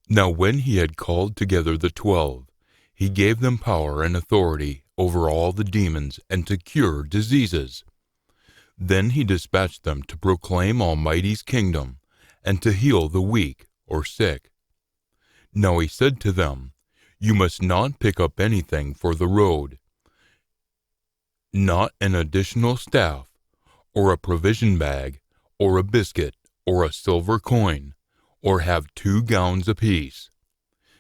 Now when he had called together the 12, he gave them power and authority over all the demons and to cure diseases. Then he dispatched them to proclaim Almighty's kingdom and to heal the weak or sick. Now he said to them, "You must not pick up anything for the road, not an additional staff, or a provision bag, or a biscuit, or a silver coin, or have 2 gowns apiece.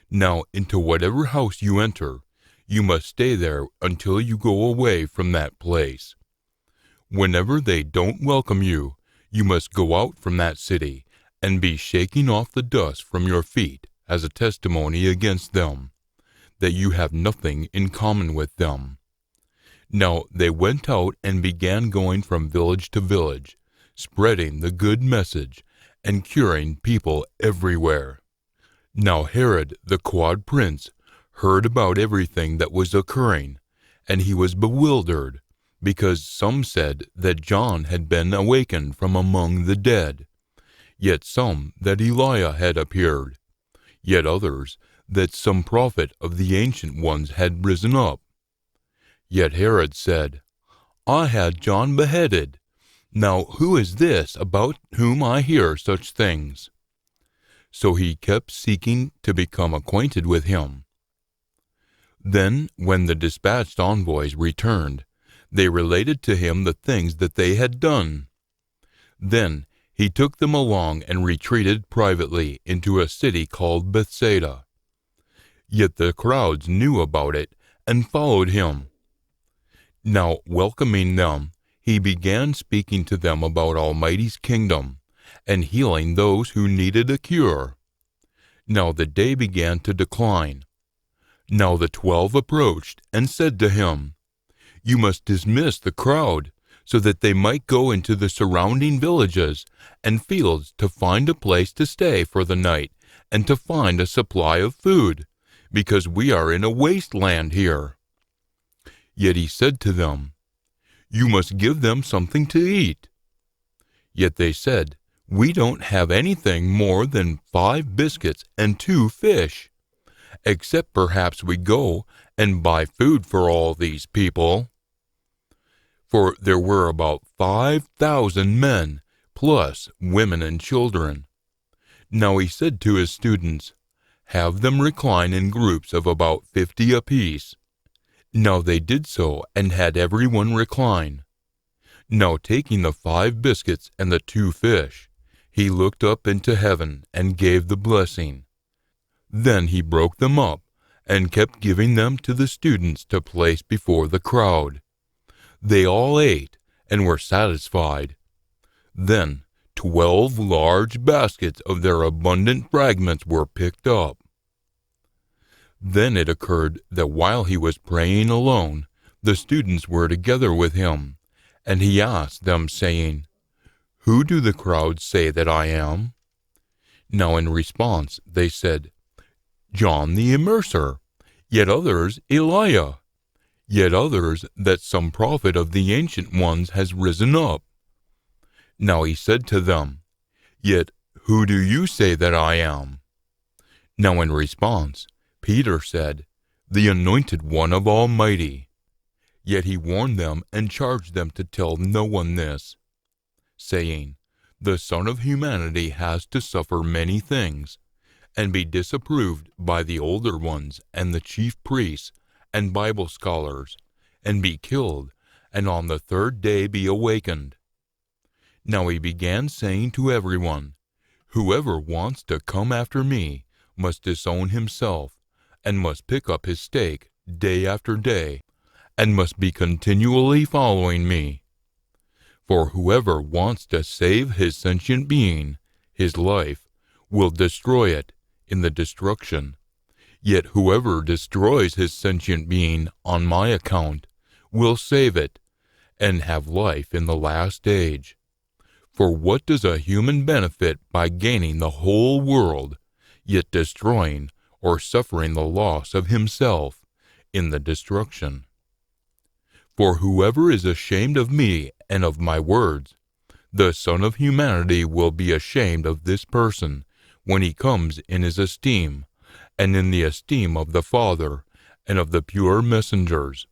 Now into whatever house you enter, you must stay there until you go away from that place. Whenever they don't welcome you, you must go out from that city and be shaking off the dust from your feet as a testimony against them, that you have nothing in common with them." Now they went out and began going from village to village, spreading the good message and curing people everywhere. Now Herod the Quad Prince heard about everything that was occurring, and he was bewildered, because some said that John had been awakened from among the dead, yet some that Elias had appeared, yet others that some prophet of the ancient ones had risen up. Yet Herod said, "I had John beheaded. Now who is this about whom I hear such things?" So he kept seeking to become acquainted with him. Then, when the dispatched envoys returned, they related to him the things that they had done. Then he took them along and retreated privately into a city called Bethsaida. Yet the crowds knew about it and followed him. Now, welcoming them, he began speaking to them about Almighty's kingdom and healing those who needed a cure. Now the day began to decline. Now the 12 approached and said to him, "You must dismiss the crowd, so that they might go into the surrounding villages and fields to find a place to stay for the night and to find a supply of food, because we are in a wasteland here." Yet he said to them, "You must give them something to eat." Yet they said, "We don't have anything more than 5 biscuits and 2 fish, except perhaps we go and buy food for all these people." For there were about 5,000 men, plus women and children. Now he said to his students, "Have them recline in groups of about 50 apiece." Now they did so, and had everyone recline. Now taking the 5 biscuits and the 2 fish, he looked up into heaven and gave the blessing. Then he broke them up, and kept giving them to the students to place before the crowd. They all ate, and were satisfied. Then 12 large baskets of their abundant fragments were picked up. Then it occurred that while he was praying alone, the students were together with him, and he asked them, saying, "Who do the crowds say that I am?" Now in response they said, "John the Immerser, yet others Elias, yet others that some prophet of the ancient ones has risen up." Now he said to them, "Yet who do you say that I am?" Now in response Peter said, "The Anointed One of Almighty." Yet he warned them and charged them to tell no one this, saying, "The Son of Humanity has to suffer many things, and be disapproved by the older ones and the chief priests and Bible scholars, and be killed, and on the 3rd day be awakened." Now he began saying to everyone, "Whoever wants to come after me must disown himself, and must pick up his stake day after day, and must be continually following me. For whoever wants to save his sentient being, his life, will destroy it in the destruction. Yet whoever destroys his sentient being on my account will save it, and have life in the last age. For what does a human benefit by gaining the whole world, yet destroying or suffering the loss of himself in the destruction? For whoever is ashamed of me and of my words, the Son of Humanity will be ashamed of this person when he comes in his esteem, and in the esteem of the Father, and of the pure messengers,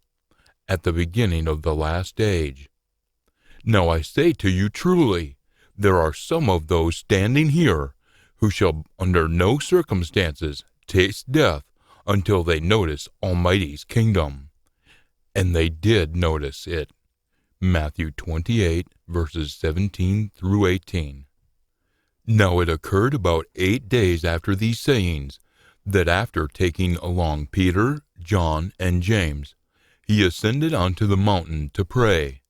at the beginning of the last age. Now I say to you truly, there are some of those standing here who shall under no circumstances taste death until they notice Almighty's kingdom. And they did notice it. Matthew 28, verses 17 through 18. Now it occurred about 8 days after these sayings, that after taking along Peter, John, and James, he ascended onto the mountain to pray.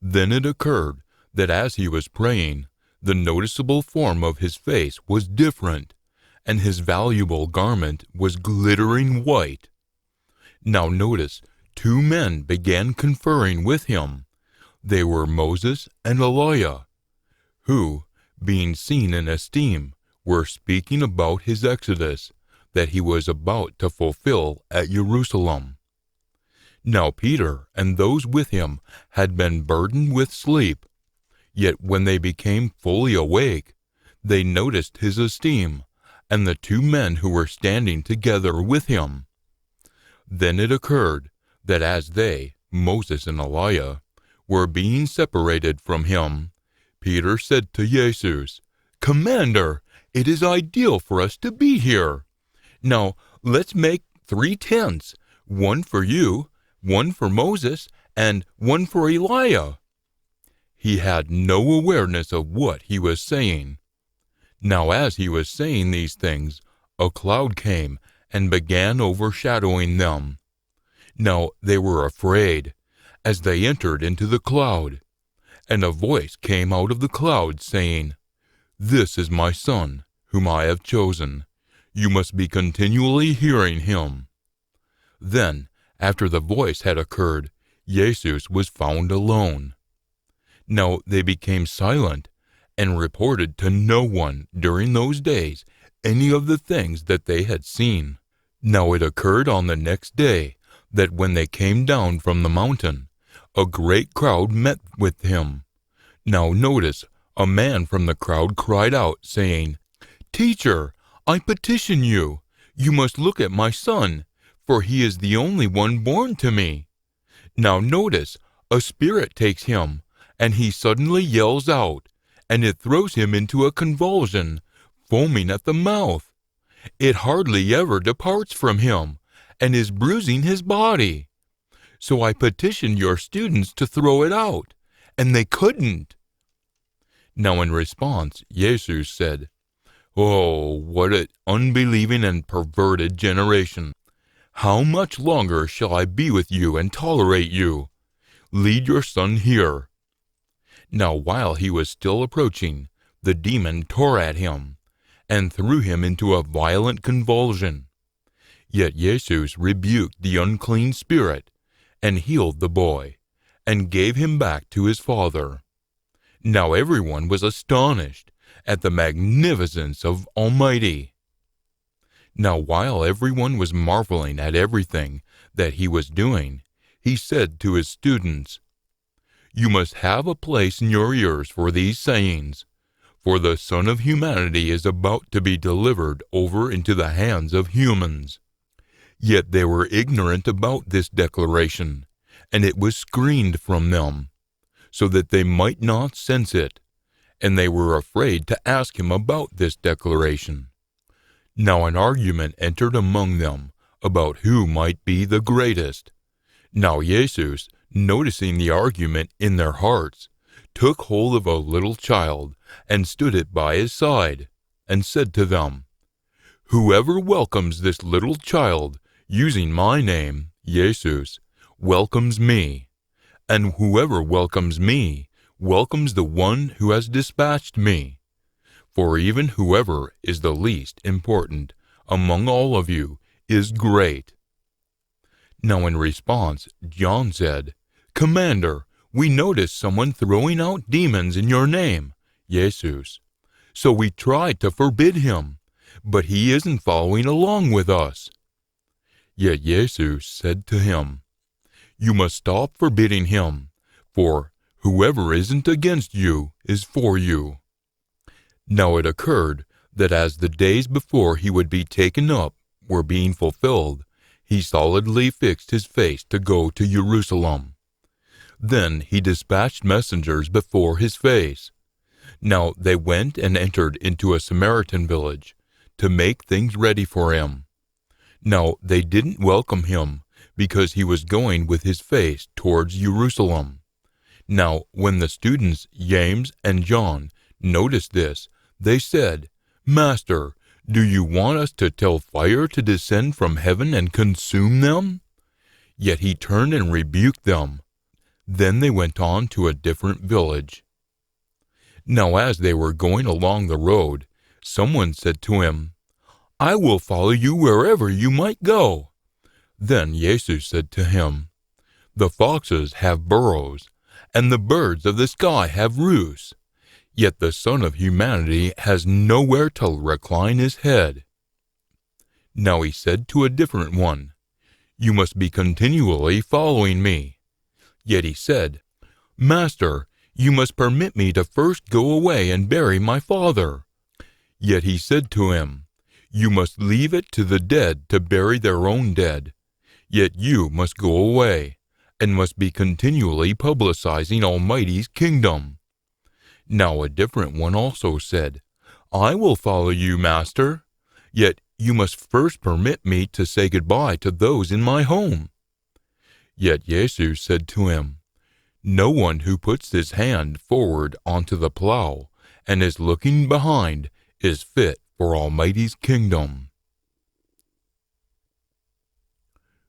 Then it occurred that as he was praying, the noticeable form of his face was different, and his valuable garment was glittering white. Now notice, 2 men began conferring with him. They were Moses and Eliah, who, being seen in esteem, were speaking about his exodus that he was about to fulfill at Jerusalem. Now Peter and those with him had been burdened with sleep, yet when they became fully awake, they noticed his esteem, and the 2 men who were standing together with him. Then it occurred that as they, Moses and Eliah, were being separated from him, Peter said to Jesus, "Commander, it is ideal for us to be here. Now let's make 3 tents, one for you, one for Moses, and one for Eliah." He had no awareness of what he was saying. Now as he was saying these things, a cloud came and began overshadowing them. Now they were afraid, as they entered into the cloud. And a voice came out of the cloud, saying, "This is my Son, whom I have chosen. You must be continually hearing him." Then, after the voice had occurred, Jesus was found alone. Now they became silent, and reported to no one during those days any of the things that they had seen. Now it occurred on the next day, that when they came down from the mountain, a great crowd met with him. Now notice, a man from the crowd cried out, saying, "Teacher, I petition you, you must look at my son, for he is the only one born to me." Now notice, a spirit takes him, and he suddenly yells out, and it throws him into a convulsion, foaming at the mouth. It hardly ever departs from him, and is bruising his body. So I petitioned your students to throw it out, and they couldn't. Now in response, Jesus said, "Oh, what an unbelieving and perverted generation! How much longer shall I be with you and tolerate you? Lead your son here." Now while he was still approaching, the demon tore at him, and threw him into a violent convulsion. Yet Jesus rebuked the unclean spirit, and healed the boy, and gave him back to his father. Now everyone was astonished at the magnificence of Almighty. Now while everyone was marveling at everything that he was doing, he said to his students, "You must have a place in your ears for these sayings, for the Son of Humanity is about to be delivered over into the hands of humans." Yet they were ignorant about this declaration, and it was screened from them, so that they might not sense it, and they were afraid to ask him about this declaration. Now an argument entered among them about who might be the greatest. Now Jesus, noticing the argument in their hearts, took hold of a little child and stood it by his side, and said to them, "Whoever welcomes this little child, using my name, Jesus, welcomes me, and whoever welcomes me welcomes the one who has dispatched me. For even whoever is the least important among all of you is great." Now in response, John said, "Commander, we noticed someone throwing out demons in your name, Jesus. So we tried to forbid him, but he isn't following along with us." Yet Jesus said to him, "You must stop forbidding him, for whoever isn't against you is for you." Now it occurred that as the days before he would be taken up were being fulfilled, he solidly fixed his face to go to Jerusalem. Then he dispatched messengers before his face. Now they went and entered into a Samaritan village to make things ready for him. Now they didn't welcome him, because he was going with his face towards Jerusalem. Now when the students James and John noticed this, they said, "Master, do you want us to tell fire to descend from heaven and consume them?" Yet he turned and rebuked them. Then they went on to a different village. Now as they were going along the road, someone said to him, "I will follow you wherever you might go." Then Jesus said to him, "The foxes have burrows, and the birds of the sky have roosts, yet the Son of Humanity has nowhere to recline his head." Now he said to a different one, "You must be continually following me." Yet he said, "Master, you must permit me to first go away and bury my father." Yet he said to him, "You must leave it to the dead to bury their own dead. Yet you must go away, and must be continually publicizing Almighty's kingdom." Now a different one also said, "I will follow you, Master, yet you must first permit me to say goodbye to those in my home." Yet Jesus said to him, "No one who puts his hand forward onto the plow and is looking behind is fit for Almighty's kingdom."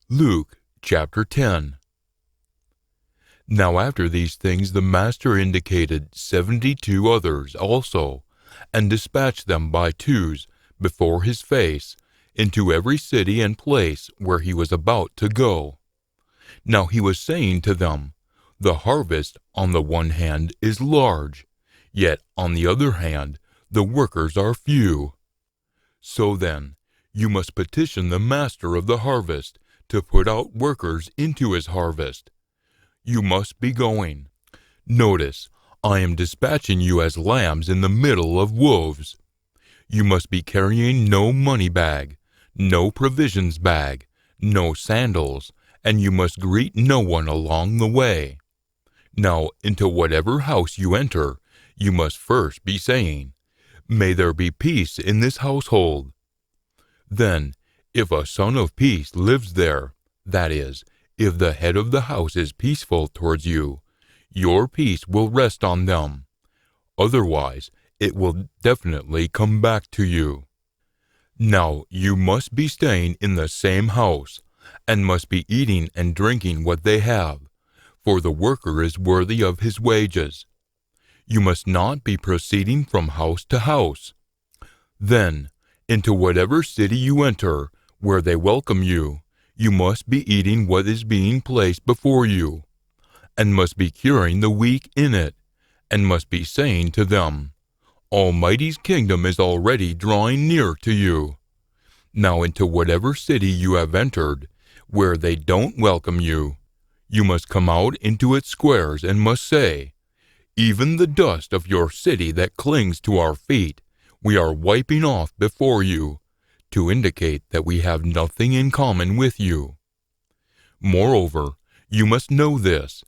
Luke chapter 10. Now after these things the Master indicated 72 others also, and dispatched them by twos before his face into every city and place where he was about to go. Now he was saying to them, "The harvest on the one hand is large, yet on the other hand the workers are few. So then you must petition the Master of the harvest to put out workers into his harvest. You must be going. Notice, I am dispatching you as lambs in the middle of wolves. You must be carrying no money bag, no provisions bag, no sandals, and you must greet no one along the way. Now into whatever house you enter, you must first be saying, 'May there be peace in this household.' Then, if a son of peace lives there, that is, if the head of the house is peaceful towards you, your peace will rest on them. Otherwise, it will definitely come back to you. Now you must be staying in the same house, and must be eating and drinking what they have, for the worker is worthy of his wages. You must not be proceeding from house to house. Then, into whatever city you enter, where they welcome you, you must be eating what is being placed before you, and must be curing the weak in it, and must be saying to them, 'Almighty's kingdom is already drawing near to you.' Now into whatever city you have entered, where they don't welcome you, you must come out into its squares and must say, 'Even the dust of your city that clings to our feet, we are wiping off before you,' to indicate that we have nothing in common with you. Moreover, you must know this,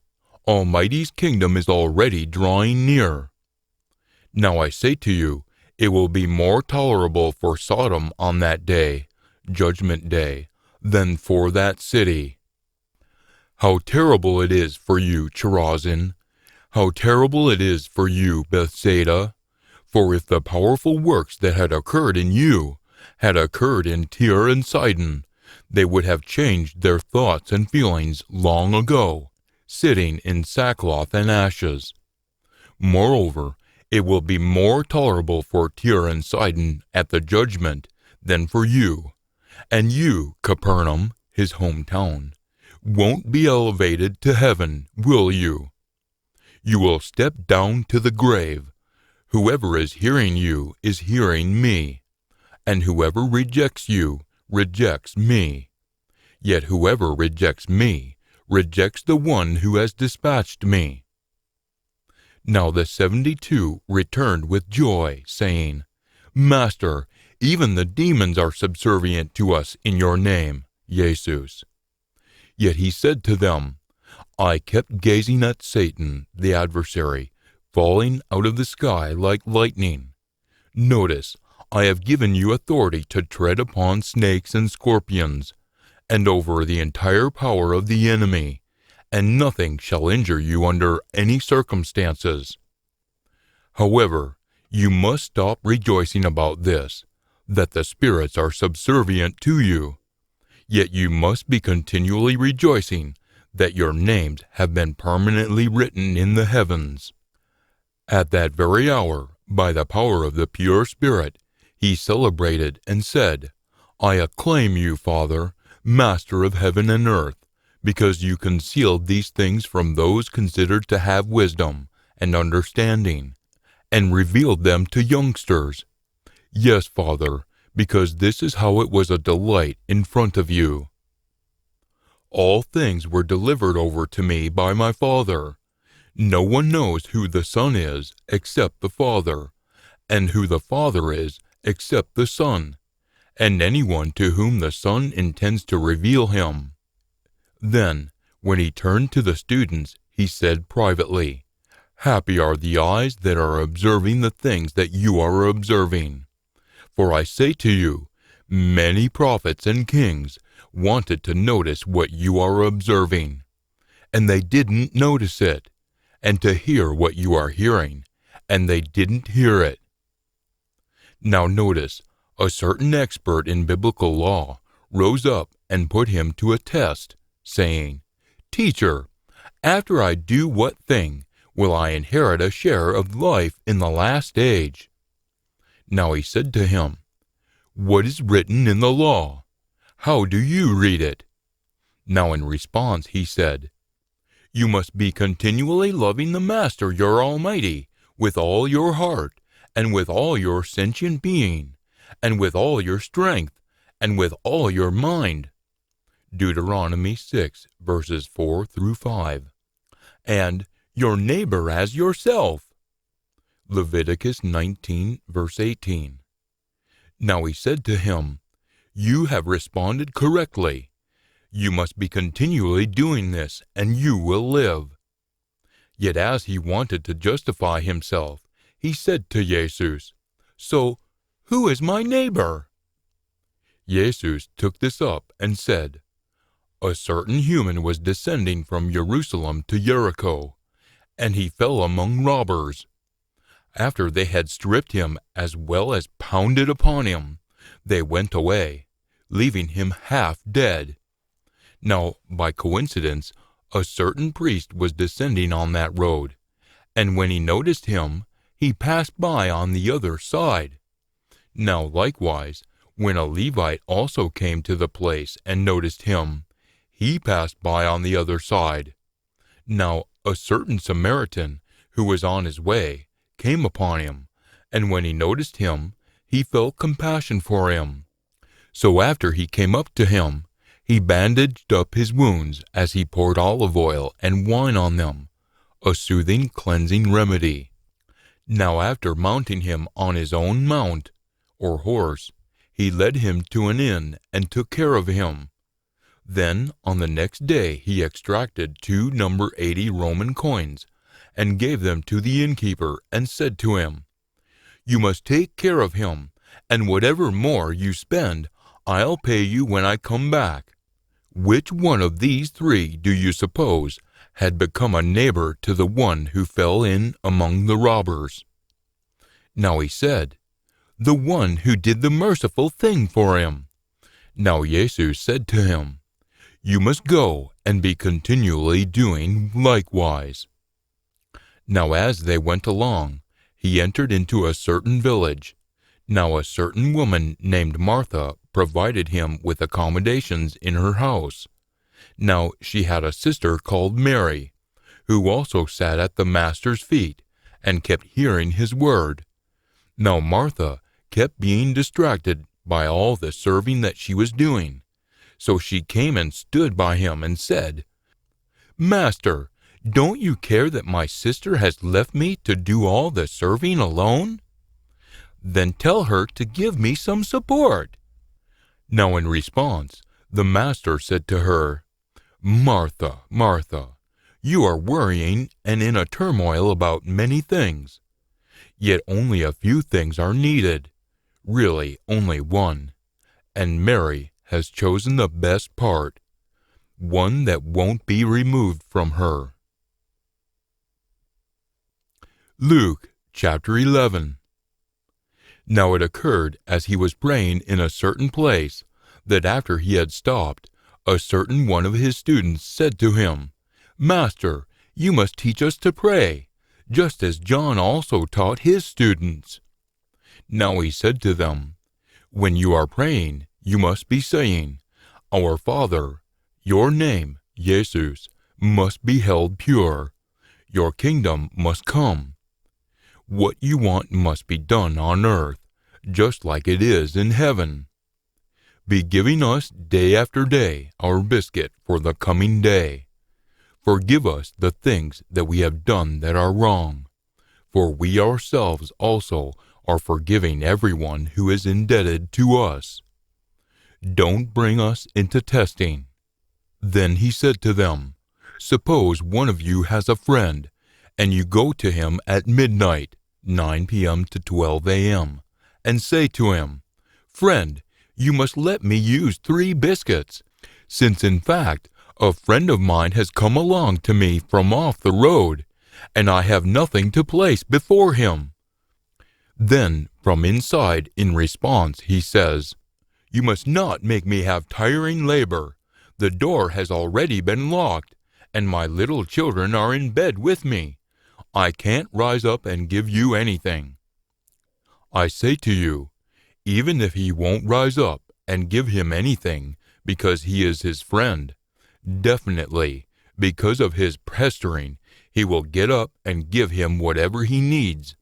Almighty's kingdom is already drawing near. Now I say to you, it will be more tolerable for Sodom on that day, Judgment Day, than for that city. How terrible it is for you, Chorazin! How terrible it is for you, Bethsaida! For if the powerful works that had occurred in you had occurred in Tyre and Sidon, they would have changed their thoughts and feelings long ago, sitting in sackcloth and ashes. Moreover, it will be more tolerable for Tyre and Sidon at the judgment than for you. And you, Capernaum, his hometown, won't be elevated to heaven, will you? You will step down to the grave. Whoever is hearing you is hearing me, and whoever rejects you rejects me. Yet whoever rejects me rejects the one who has dispatched me." Now the 72 returned with joy, saying, Master, even the demons are subservient to us in your name, Jesus. Yet he said to them, I kept gazing at Satan, the adversary, falling out of the sky like lightning. Notice, I have given you authority to tread upon snakes and scorpions, and over the entire power of the enemy, and nothing shall injure you under any circumstances. However, you must stop rejoicing about this, that the spirits are subservient to you. Yet you must be continually rejoicing that your names have been permanently written in the heavens. At that very hour, by the power of the pure Spirit, he celebrated and said, I acclaim you, Father, Master of heaven and earth, because you concealed these things from those considered to have wisdom and understanding, and revealed them to youngsters. Yes, Father, because this is how it was a delight in front of you. All things were delivered over to me by my Father. No one knows who the Son is except the Father, and who the Father is except the Son, and anyone to whom the Son intends to reveal him. Then, when he turned to the students, he said privately, Happy are the eyes that are observing the things that you are observing. For I say to you, many prophets and kings wanted to notice what you are observing, and they didn't notice it, and to hear what you are hearing, and they didn't hear it. Now notice, a certain expert in biblical law rose up and put him to a test, saying, Teacher, after I do what thing will I inherit a share of life in the last age? Now he said to him, What is written in the law? How do you read it? Now in response he said, You must be continually loving the Master your Almighty with all your heart, and with all your sentient being, and with all your strength, and with all your mind. Deuteronomy 6, verses 4 through 5. And your neighbor as yourself. Leviticus 19, verse 18. Now he said to him, You have responded correctly. You must be continually doing this, and you will live. Yet as he wanted to justify himself, he said to Jesus, So, who is my neighbor? Jesus took this up and said, A certain human was descending from Jerusalem to Jericho, and he fell among robbers. After they had stripped him as well as pounded upon him, they went away, leaving him half dead. Now, by coincidence, a certain priest was descending on that road, and when he noticed him, he passed by on the other side. Now likewise, when a Levite also came to the place and noticed him, he passed by on the other side. Now a certain Samaritan, who was on his way, came upon him, and when he noticed him, he felt compassion for him. So after he came up to him, he bandaged up his wounds as he poured olive oil and wine on them, a soothing, cleansing remedy. Now after mounting him on his own mount, or horse, he led him to an inn and took care of him. Then on the next day he extracted 2 number 80 Roman coins, and gave them to the innkeeper, and said to him, You must take care of him, and whatever more you spend, I'll pay you when I come back. Which one of these 3 do you suppose had become a neighbor to the one who fell in among the robbers? Now he said, The one who did the merciful thing for him. Now Jesus said to him, You must go and be continually doing likewise. Now as they went along, he entered into a certain village. Now a certain woman named Martha provided him with accommodations in her house. Now she had a sister called Mary, who also sat at the Master's feet, and kept hearing his word. Now Martha kept being distracted by all the serving that she was doing. So she came and stood by him and said, Master, don't you care that my sister has left me to do all the serving alone? Then tell her to give me some support." Now in response, the master said to her, "Martha, Martha, you are worrying and in a turmoil about many things. Yet only a few things are needed, really only one. And Mary has chosen the best part, one that won't be removed from her." Luke chapter 11. Now it occurred as he was praying in a certain place, that after he had stopped, a certain one of his students said to him, "Master, you must teach us to pray, just as John also taught his students." Now he said to them, "When you are praying, you must be saying, 'Our Father, your name, Jesus, must be held pure. Your kingdom must come. What you want must be done on earth, just like it is in heaven. Be giving us day after day our biscuit for the coming day. Forgive us the things that we have done that are wrong, for we ourselves also are forgiving everyone who is indebted to us. Don't bring us into testing." Then he said to them, "Suppose one of you has a friend, and you go to him at midnight, 9 p.m. to 12 a.m., and say to him, 'Friend, you must let me use 3 biscuits, since in fact a friend of mine has come along to me from off the road, and I have nothing to place before him.' Then from inside, in response, he says, 'You must not make me have tiring labor. The door has already been locked, and my little children are in bed with me. I can't rise up and give you anything.' I say to you, even if he won't rise up and give him anything because he is his friend, definitely, because of his pestering, he will get up and give him whatever he needs.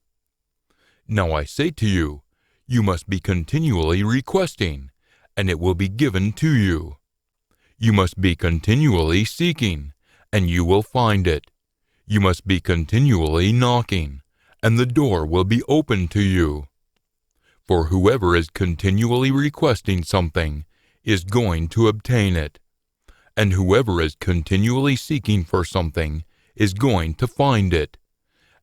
Now I say to you, you must be continually requesting, and it will be given to you. You must be continually seeking, and you will find it. You must be continually knocking, and the door will be opened to you. For whoever is continually requesting something is going to obtain it, and whoever is continually seeking for something is going to find it.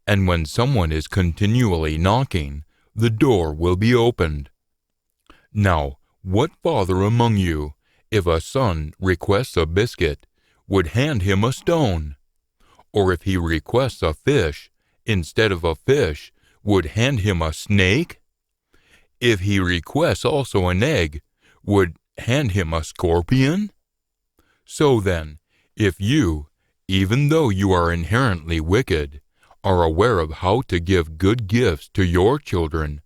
And when someone is continually knocking, the door will be opened. Now, what father among you, if a son requests a biscuit, would hand him a stone? Or if he requests a fish, instead of a fish, would hand him a snake? If he requests also an egg, would hand him a scorpion? So then, if you, even though you are inherently wicked, are aware of how to give good gifts to your children,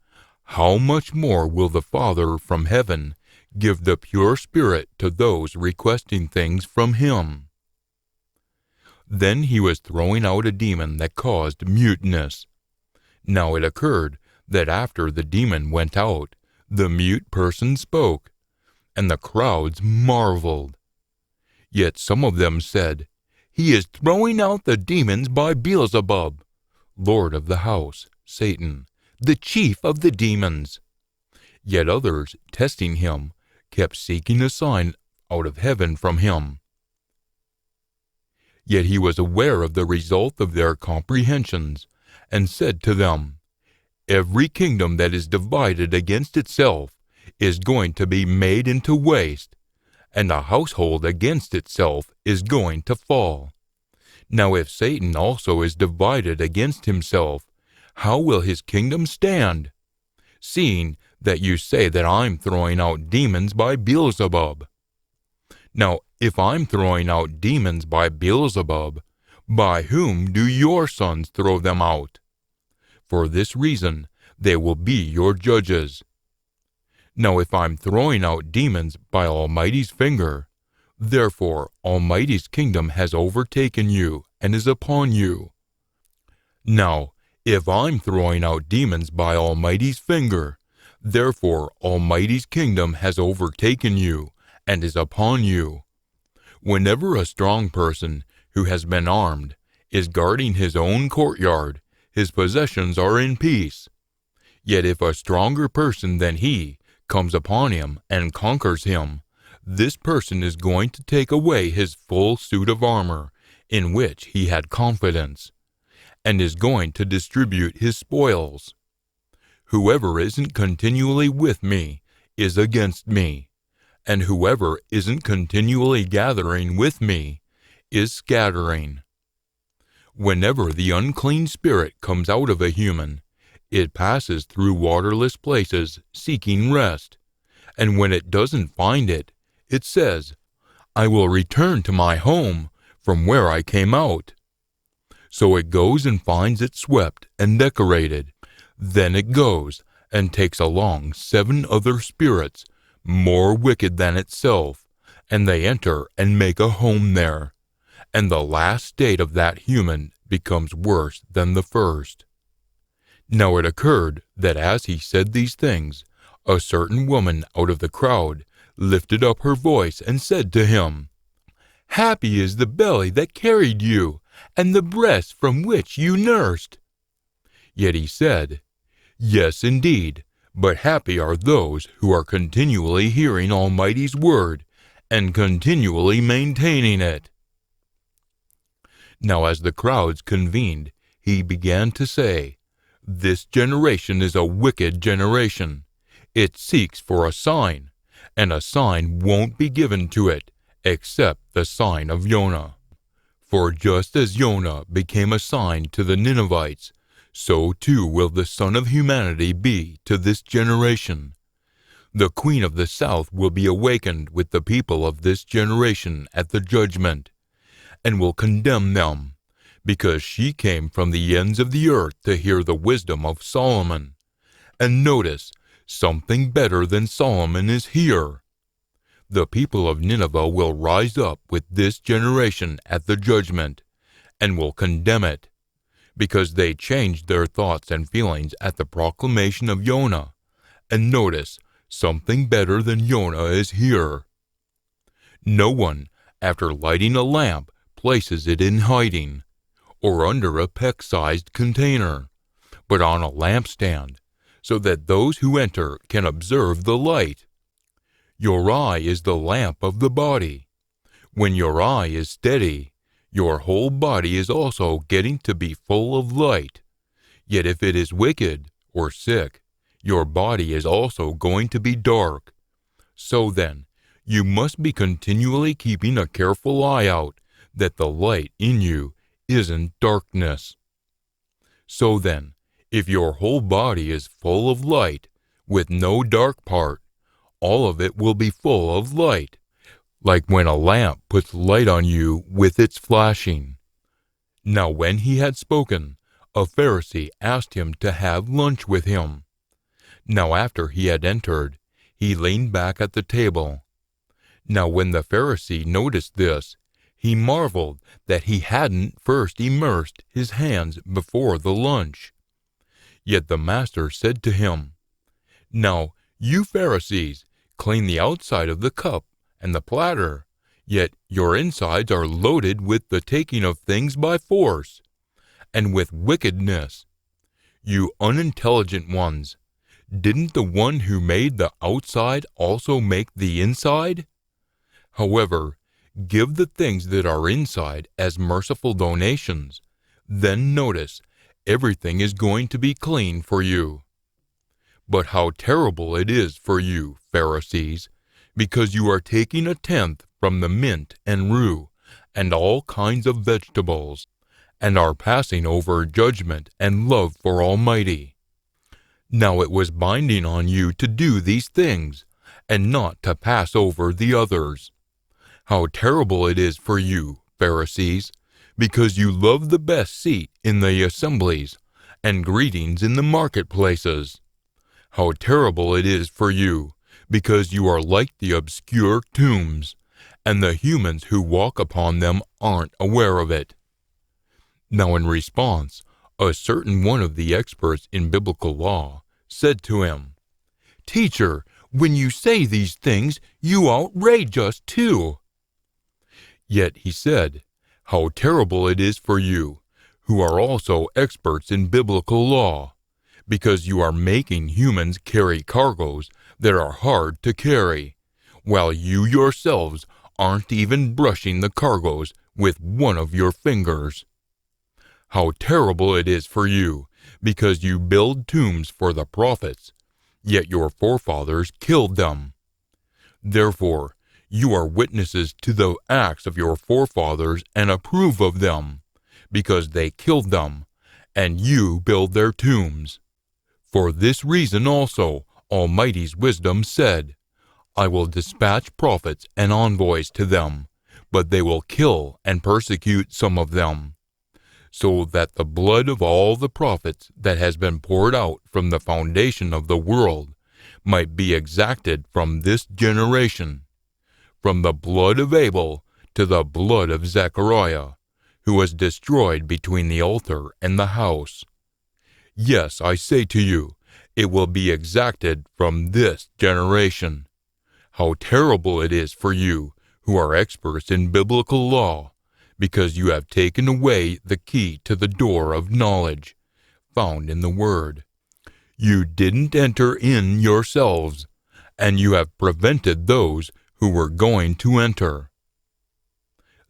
how much more will the Father from heaven give the pure Spirit to those requesting things from him?" Then he was throwing out a demon that caused muteness. Now it occurred that after the demon went out, the mute person spoke, and the crowds marveled. Yet some of them said, "He is throwing out the demons by Beelzebub, Lord of the house, Satan, the chief of the demons." Yet others, testing him, kept seeking a sign out of heaven from him. Yet he was aware of the result of their comprehensions, and said to them, "Every kingdom that is divided against itself is going to be made into waste, and a household against itself is going to fall. Now if Satan also is divided against himself, how will his kingdom stand? Seeing that you say that I'm throwing out demons by Beelzebub. Now, if I'm throwing out demons by Beelzebub, by whom do your sons throw them out? For this reason, they will be your judges. Now, if I'm throwing out demons by Almighty's finger, therefore Almighty's kingdom has overtaken you and is upon you. Now, if I'm throwing out demons by Almighty's finger, therefore Almighty's kingdom has overtaken you and is upon you. Whenever a strong person who has been armed is guarding his own courtyard, his possessions are in peace. Yet if a stronger person than he comes upon him and conquers him, this person is going to take away his full suit of armor, in which he had confidence, and is going to distribute his spoils. Whoever isn't continually with me is against me, and whoever isn't continually gathering with me is scattering. Whenever the unclean spirit comes out of a human, it passes through waterless places seeking rest, and when it doesn't find it, it says, "I will return to my home from where I came out." So it goes and finds it swept and decorated. Then it goes and takes along 7 other spirits more wicked than itself, and they enter and make a home there, and the last state of that human becomes worse than the first. Now it occurred that as he said these things, a certain woman out of the crowd lifted up her voice and said to him, "Happy is the belly that carried you, and the breast from which you nursed." Yet he said, "Yes, indeed, but happy are those who are continually hearing Almighty's word and continually maintaining it." Now as the crowds convened, he began to say, "This generation is a wicked generation. It seeks for a sign, and a sign won't be given to it except the sign of Jonah. For just as Jonah became a sign to the Ninevites, so too will the Son of Humanity be to this generation. The Queen of the South will be awakened with the people of this generation at the judgment, and will condemn them, because she came from the ends of the earth to hear the wisdom of Solomon. And notice, something better than Solomon is here. The people of Nineveh will rise up with this generation at the judgment, and will condemn it, because they changed their thoughts and feelings at the proclamation of Jonah. And notice, something better than Jonah is here. No one, after lighting a lamp, places it in hiding, or under a peck-sized container, but on a lampstand, so that those who enter can observe the light. Your eye is the lamp of the body. When your eye is steady, your whole body is also getting to be full of light. Yet if it is wicked or sick, your body is also going to be dark. So then, you must be continually keeping a careful eye out that the light in you isn't darkness. So then, if your whole body is full of light, with no dark part, all of it will be full of light, like when a lamp puts light on you with its flashing. Now when he had spoken, a Pharisee asked him to have lunch with him. Now after he had entered, he leaned back at the table. Now when the Pharisee noticed this, he marveled that he hadn't first immersed his hands before the lunch. Yet the master said to him, "Now you Pharisees clean the outside of the cup and the platter, yet your insides are loaded with the taking of things by force, and with wickedness. You unintelligent ones, didn't the one who made the outside also make the inside? However, give the things that are inside as merciful donations. Then notice, everything is going to be clean for you. But how terrible it is for you, Pharisees, because you are taking 1/10 from the mint and rue and all kinds of vegetables, and are passing over judgment and love for Almighty. Now it was binding on you to do these things, and not to pass over the others. How terrible it is for you, Pharisees, because you love the best seat in the assemblies, and greetings in the marketplaces. How terrible it is for you, because you are like the obscure tombs, and the humans who walk upon them aren't aware of it." Now in response, a certain one of the experts in biblical law said to him, "Teacher, when you say these things, you outrage us too." Yet he said, "How terrible it is for you, who are also experts in biblical law, because you are making humans carry cargoes that are hard to carry, while you yourselves aren't even brushing the cargoes with one of your fingers. How terrible it is for you, because you build tombs for the prophets, yet your forefathers killed them. Therefore, you are witnesses to the acts of your forefathers and approve of them, because they killed them, and you build their tombs. For this reason also Almighty's wisdom said, I will dispatch prophets and envoys to them, but they will kill and persecute some of them, so that the blood of all the prophets that has been poured out from the foundation of the world might be exacted from this generation, from the blood of Abel to the blood of Zechariah, who was destroyed between the altar and the house. Yes, I say to you, it will be exacted from this generation. How terrible it is for you, who are experts in biblical law, because you have taken away the key to the door of knowledge, found in the Word. You didn't enter in yourselves, and you have prevented those who were going to enter.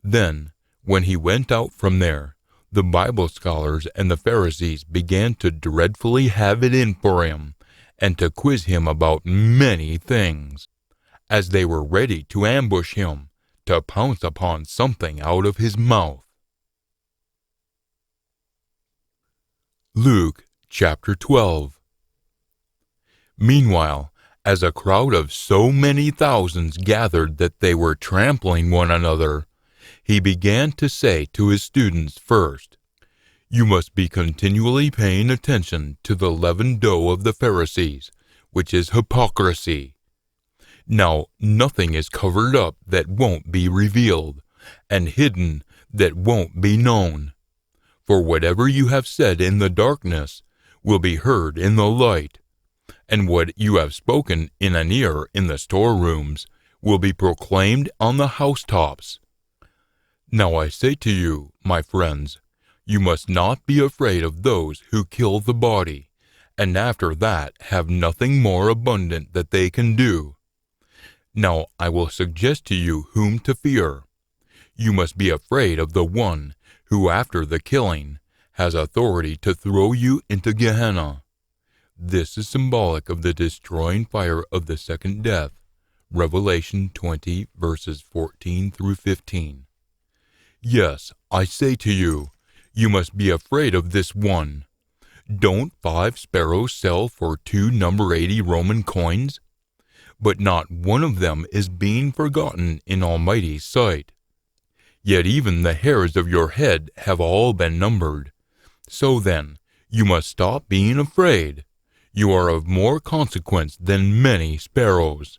Then, when he went out from there, the Bible scholars and the Pharisees began to dreadfully have it in for him, and to quiz him about many things, as they were ready to ambush him, to pounce upon something out of his mouth. Luke chapter 12. Meanwhile, as a crowd of so many thousands gathered that they were trampling one another, he began to say to his students first, You must be continually paying attention to the leavened dough of the Pharisees, which is hypocrisy. Now, nothing is covered up that won't be revealed, and hidden that won't be known. For whatever you have said in the darkness will be heard in the light, and what you have spoken in an ear in the storerooms will be proclaimed on the housetops. Now I say to you, my friends, you must not be afraid of those who kill the body, and after that have nothing more abundant that they can do. Now I will suggest to you whom to fear. You must be afraid of the one who after the killing has authority to throw you into Gehenna. This is symbolic of the destroying fire of the second death, Revelation 20 verses 14 through 15. Yes, I say to you, you must be afraid of this one. Don't 5 sparrows sell for 2 number 80 Roman coins? But not one of them is being forgotten in Almighty's sight. Yet even the hairs of your head have all been numbered. So then, you must stop being afraid. You are of more consequence than many sparrows.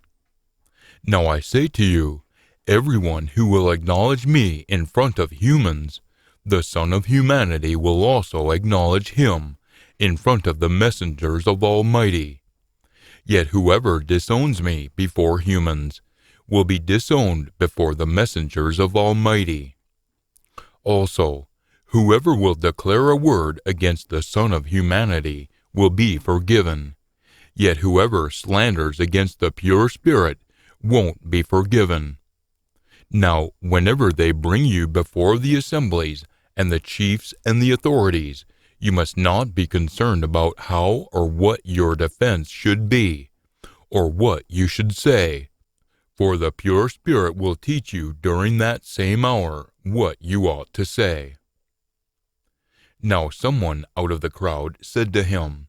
Now I say to you, everyone who will acknowledge me in front of humans, the Son of Humanity will also acknowledge him in front of the messengers of Almighty. Yet whoever disowns me before humans will be disowned before the messengers of Almighty. Also, whoever will declare a word against the Son of Humanity will be forgiven. Yet whoever slanders against the pure Spirit won't be forgiven. Now, whenever they bring you before the assemblies and the chiefs and the authorities, you must not be concerned about how or what your defense should be, or what you should say. For the pure Spirit will teach you during that same hour what you ought to say. Now someone out of the crowd said to him,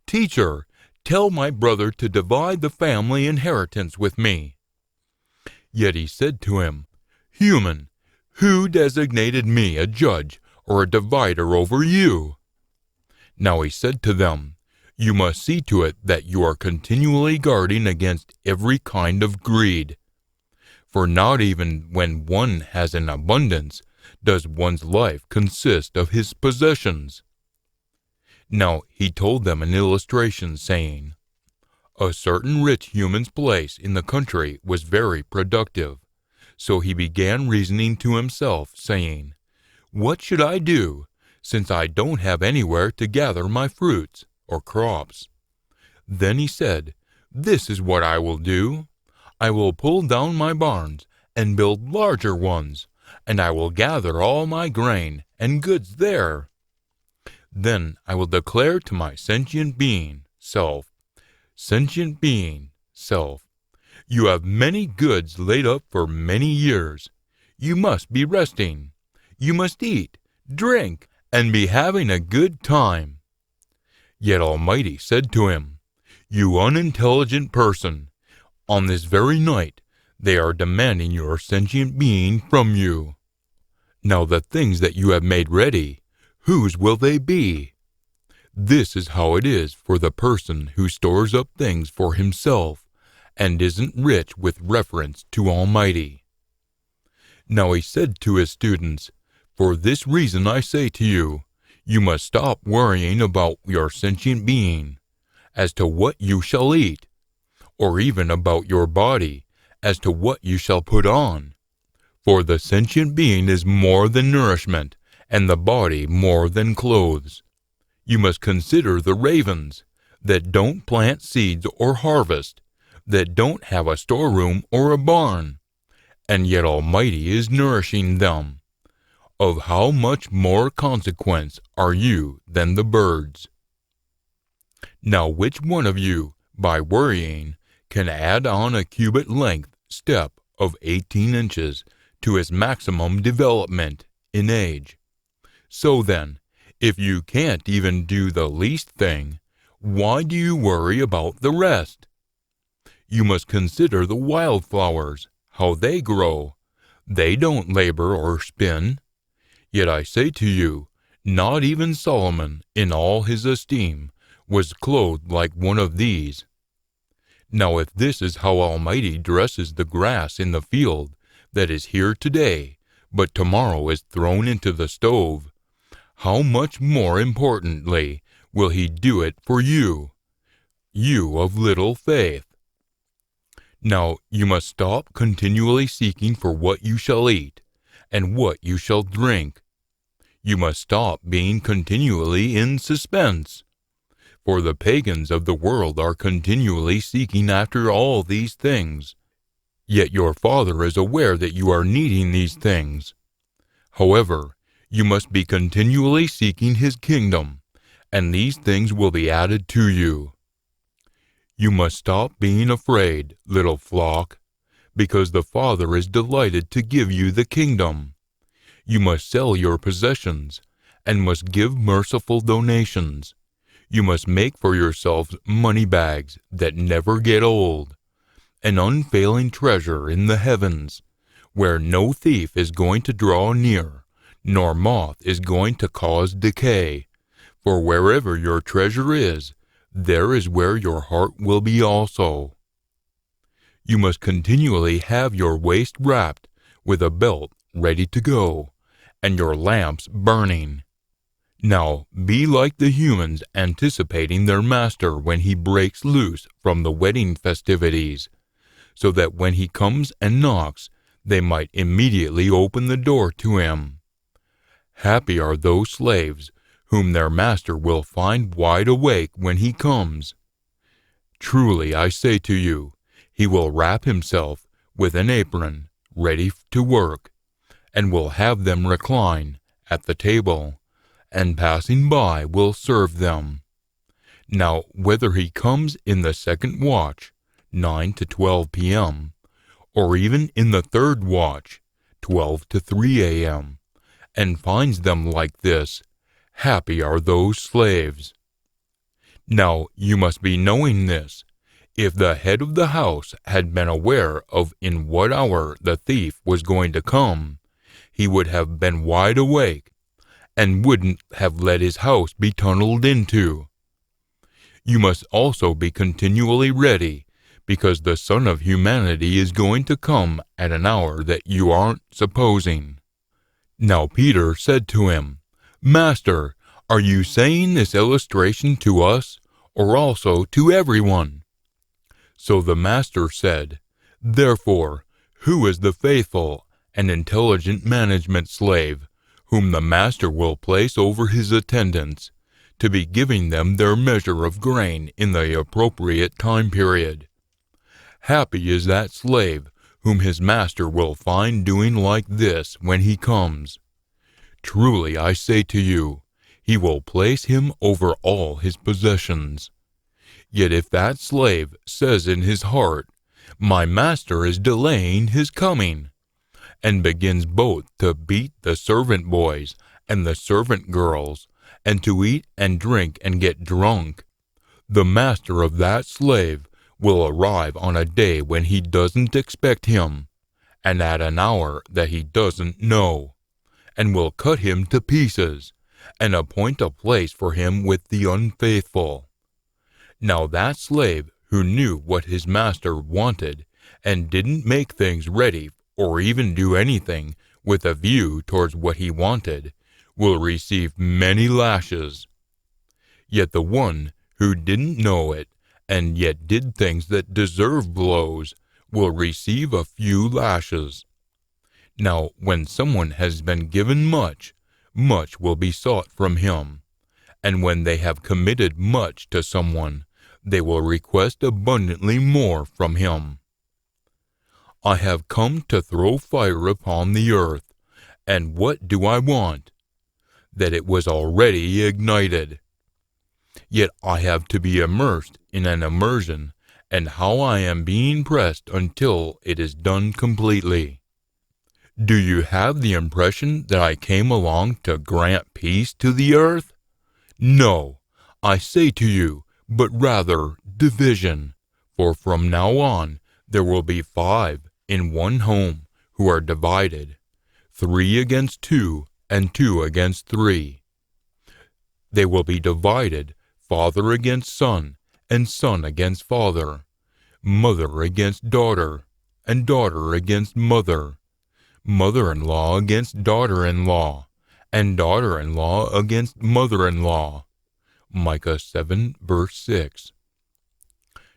Teacher, tell my brother to divide the family inheritance with me. Yet he said to him, Human, who designated me a judge or a divider over you? Now he said to them, You must see to it that you are continually guarding against every kind of greed. For not even when one has an abundance does one's life consist of his possessions. Now he told them an illustration, saying, A certain rich human's place in the country was very productive. So he began reasoning to himself, saying, What should I do, since I don't have anywhere to gather my fruits, or crops. Then he said, "This is what I will do. I will pull down my barns and build larger ones, and I will gather all my grain and goods there. Then I will declare to my sentient being, self, sentient being, self, you have many goods laid up for many years. You must be resting. You must eat, drink, and be having a good time." Yet Almighty said to him, "You unintelligent person, on this very night they are demanding your sentient being from you. Now the things that you have made ready, whose will they be? This is how it is for the person who stores up things for himself and isn't rich with reference to Almighty." Now he said to his students, "For this reason I say to you, you must stop worrying about your sentient being, as to what you shall eat, or even about your body, as to what you shall put on. For the sentient being is more than nourishment, and the body more than clothes. You must consider the ravens, that don't plant seeds or harvest, that don't have a storeroom or a barn, and yet Almighty is nourishing them. Of how much more consequence are you than the birds? Now which one of you, by worrying, can add on a cubit length step of 18 inches to his maximum development in age? So then, if you can't even do the least thing, why do you worry about the rest? You must consider the wildflowers, how they grow. They don't labor or spin. Yet I say to you, not even Solomon, in all his esteem, was clothed like one of these. Now if this is how Almighty dresses the grass in the field, that is here today, but tomorrow is thrown into the stove, how much more importantly will he do it for you, you of little faith? Now you must stop continually seeking for what you shall eat, and what you shall drink. You must stop being continually in suspense. For the pagans of the world are continually seeking after all these things. Yet your Father is aware that you are needing these things. However, you must be continually seeking His kingdom, and these things will be added to you. You must stop being afraid, little flock, because the Father is delighted to give you the kingdom. You must sell your possessions, and must give merciful donations. You must make for yourselves money bags that never get old, an unfailing treasure in the heavens, where no thief is going to draw near, nor moth is going to cause decay. For wherever your treasure is, there is where your heart will be also. You must continually have your waist wrapped with a belt ready to go, and your lamps burning. Now be like the humans anticipating their master when he breaks loose from the wedding festivities, so that when he comes and knocks, they might immediately open the door to him. Happy are those slaves whom their master will find wide awake when he comes. Truly I say to you, he will wrap himself with an apron, ready to work, and will have them recline at the table, and passing by will serve them. Now whether he comes in the second watch, 9 to 12 p.m., or even in the third watch, 12 to 3 a.m., and finds them like this, happy are those slaves. Now you must be knowing this. If the head of the house had been aware of in what hour the thief was going to come, he would have been wide awake, and wouldn't have let his house be tunneled into. You must also be continually ready, because the Son of Humanity is going to come at an hour that you aren't supposing. Now Peter said to him, Master, are you saying this illustration to us, or also to everyone? So the Master said, Therefore, who is the faithful and intelligent management slave, whom the Master will place over his attendants, to be giving them their measure of grain in the appropriate time period. Happy is that slave whom his master will find doing like this when he comes. Truly I say to you, he will place him over all his possessions. Yet if that slave says in his heart, My master is delaying his coming, and begins both to beat the servant boys and the servant girls, and to eat and drink and get drunk, the master of that slave will arrive on a day when he doesn't expect him, and at an hour that he doesn't know, and will cut him to pieces, and appoint a place for him with the unfaithful. Now that slave who knew what his master wanted, and didn't make things ready or even do anything with a view towards what he wanted, will receive many lashes. Yet the one who didn't know it, and yet did things that deserve blows, will receive a few lashes. Now, when someone has been given much, much will be sought from him. And when they have committed much to someone, they will request abundantly more from him. I have come to throw fire upon the earth, and what do I want? That it was already ignited. Yet I have to be immersed in an immersion, and how I am being pressed until it is done completely. Do you have the impression that I came along to grant peace to the earth? No, I say to you, but rather division. For from now on there will be 5 in one home who are divided, 3 against 2, and 2 against 3. They will be divided, father against son, and son against father, mother against daughter, and daughter against mother, mother-in-law against daughter-in-law, and daughter-in-law against mother-in-law. Micah 7, verse 6.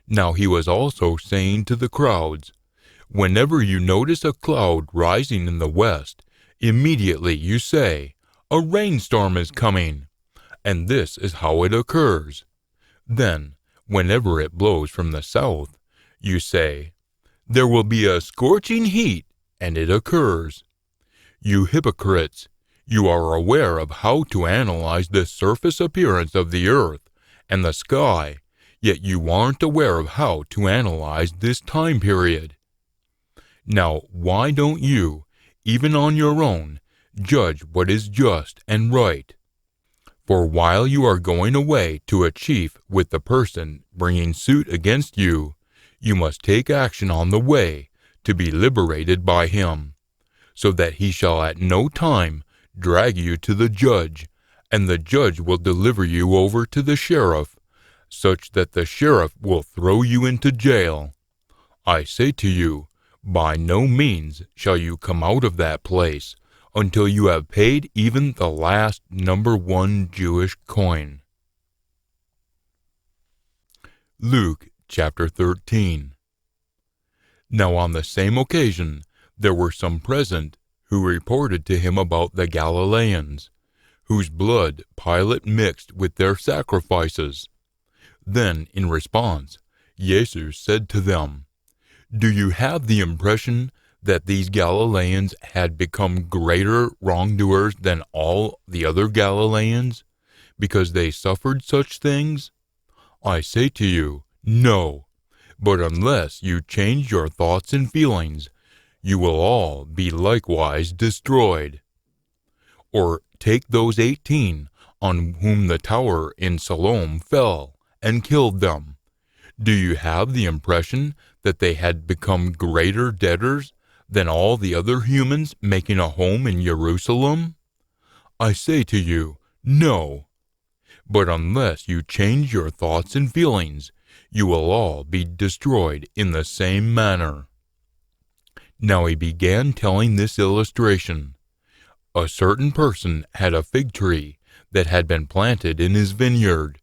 Now he was also saying to the crowds, Whenever you notice a cloud rising in the west, immediately you say, A rainstorm is coming. And this is how it occurs. Then, whenever it blows from the south, you say, There will be a scorching heat, and it occurs. You hypocrites, you are aware of how to analyze the surface appearance of the earth and the sky, yet you aren't aware of how to analyze this time period. Now, why don't you, even on your own, judge what is just and right? For while you are going away to a chief with the person bringing suit against you, you must take action on the way to be liberated by him, so that he shall at no time drag you to the judge, and the judge will deliver you over to the sheriff, such that the sheriff will throw you into jail. I say to you, by no means shall you come out of that place until you have paid even the last number 1 Jewish coin. Luke chapter 13. Now on the same occasion there were some present who reported to him about the Galileans, whose blood Pilate mixed with their sacrifices. Then, in response, Jesus said to them, Do you have the impression that these Galileans had become greater wrongdoers than all the other Galileans, because they suffered such things? I say to you, no. But unless you change your thoughts and feelings, you will all be likewise destroyed. Or take those 18 on whom the tower in Siloam fell and killed them. Do you have the impression that they had become greater debtors than all the other humans making a home in Jerusalem? I say to you, no. But unless you change your thoughts and feelings, you will all be destroyed in the same manner. Now he began telling this illustration. A certain person had a fig tree that had been planted in his vineyard,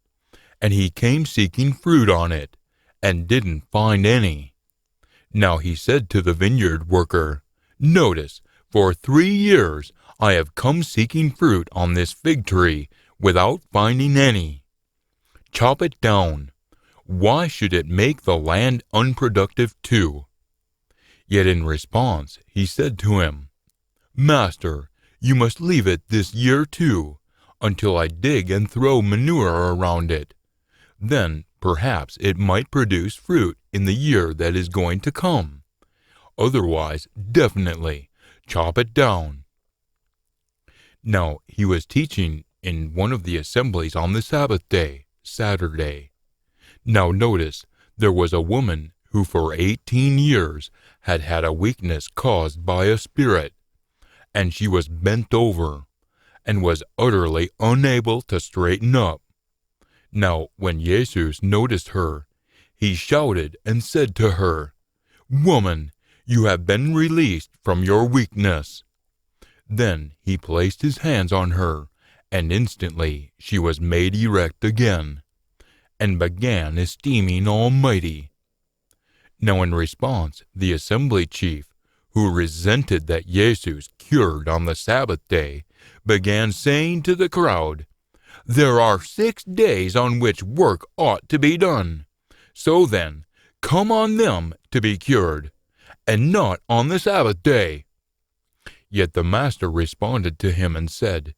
and he came seeking fruit on it, and didn't find any. Now he said to the vineyard worker, Notice, for 3 years I have come seeking fruit on this fig tree without finding any. Chop it down. Why should it make the land unproductive too? Yet in response he said to him, Master, you must leave it this year too, until I dig and throw manure around it. Then perhaps it might produce fruit in the year that is going to come. Otherwise, definitely, chop it down. Now he was teaching in one of the assemblies on the Sabbath day, Saturday. Now notice, there was a woman who for 18 years had had a weakness caused by a spirit, and she was bent over, and was utterly unable to straighten up. Now when Jesus noticed her, he shouted and said to her, Woman, you have been released from your weakness. Then he placed his hands on her, and instantly she was made erect again, and began esteeming Almighty. Now in response, the assembly chief, who resented that Jesus cured on the Sabbath day, began saying to the crowd, There are 6 days on which work ought to be done. So then, come on them to be cured, and not on the Sabbath day. Yet the master responded to him and said,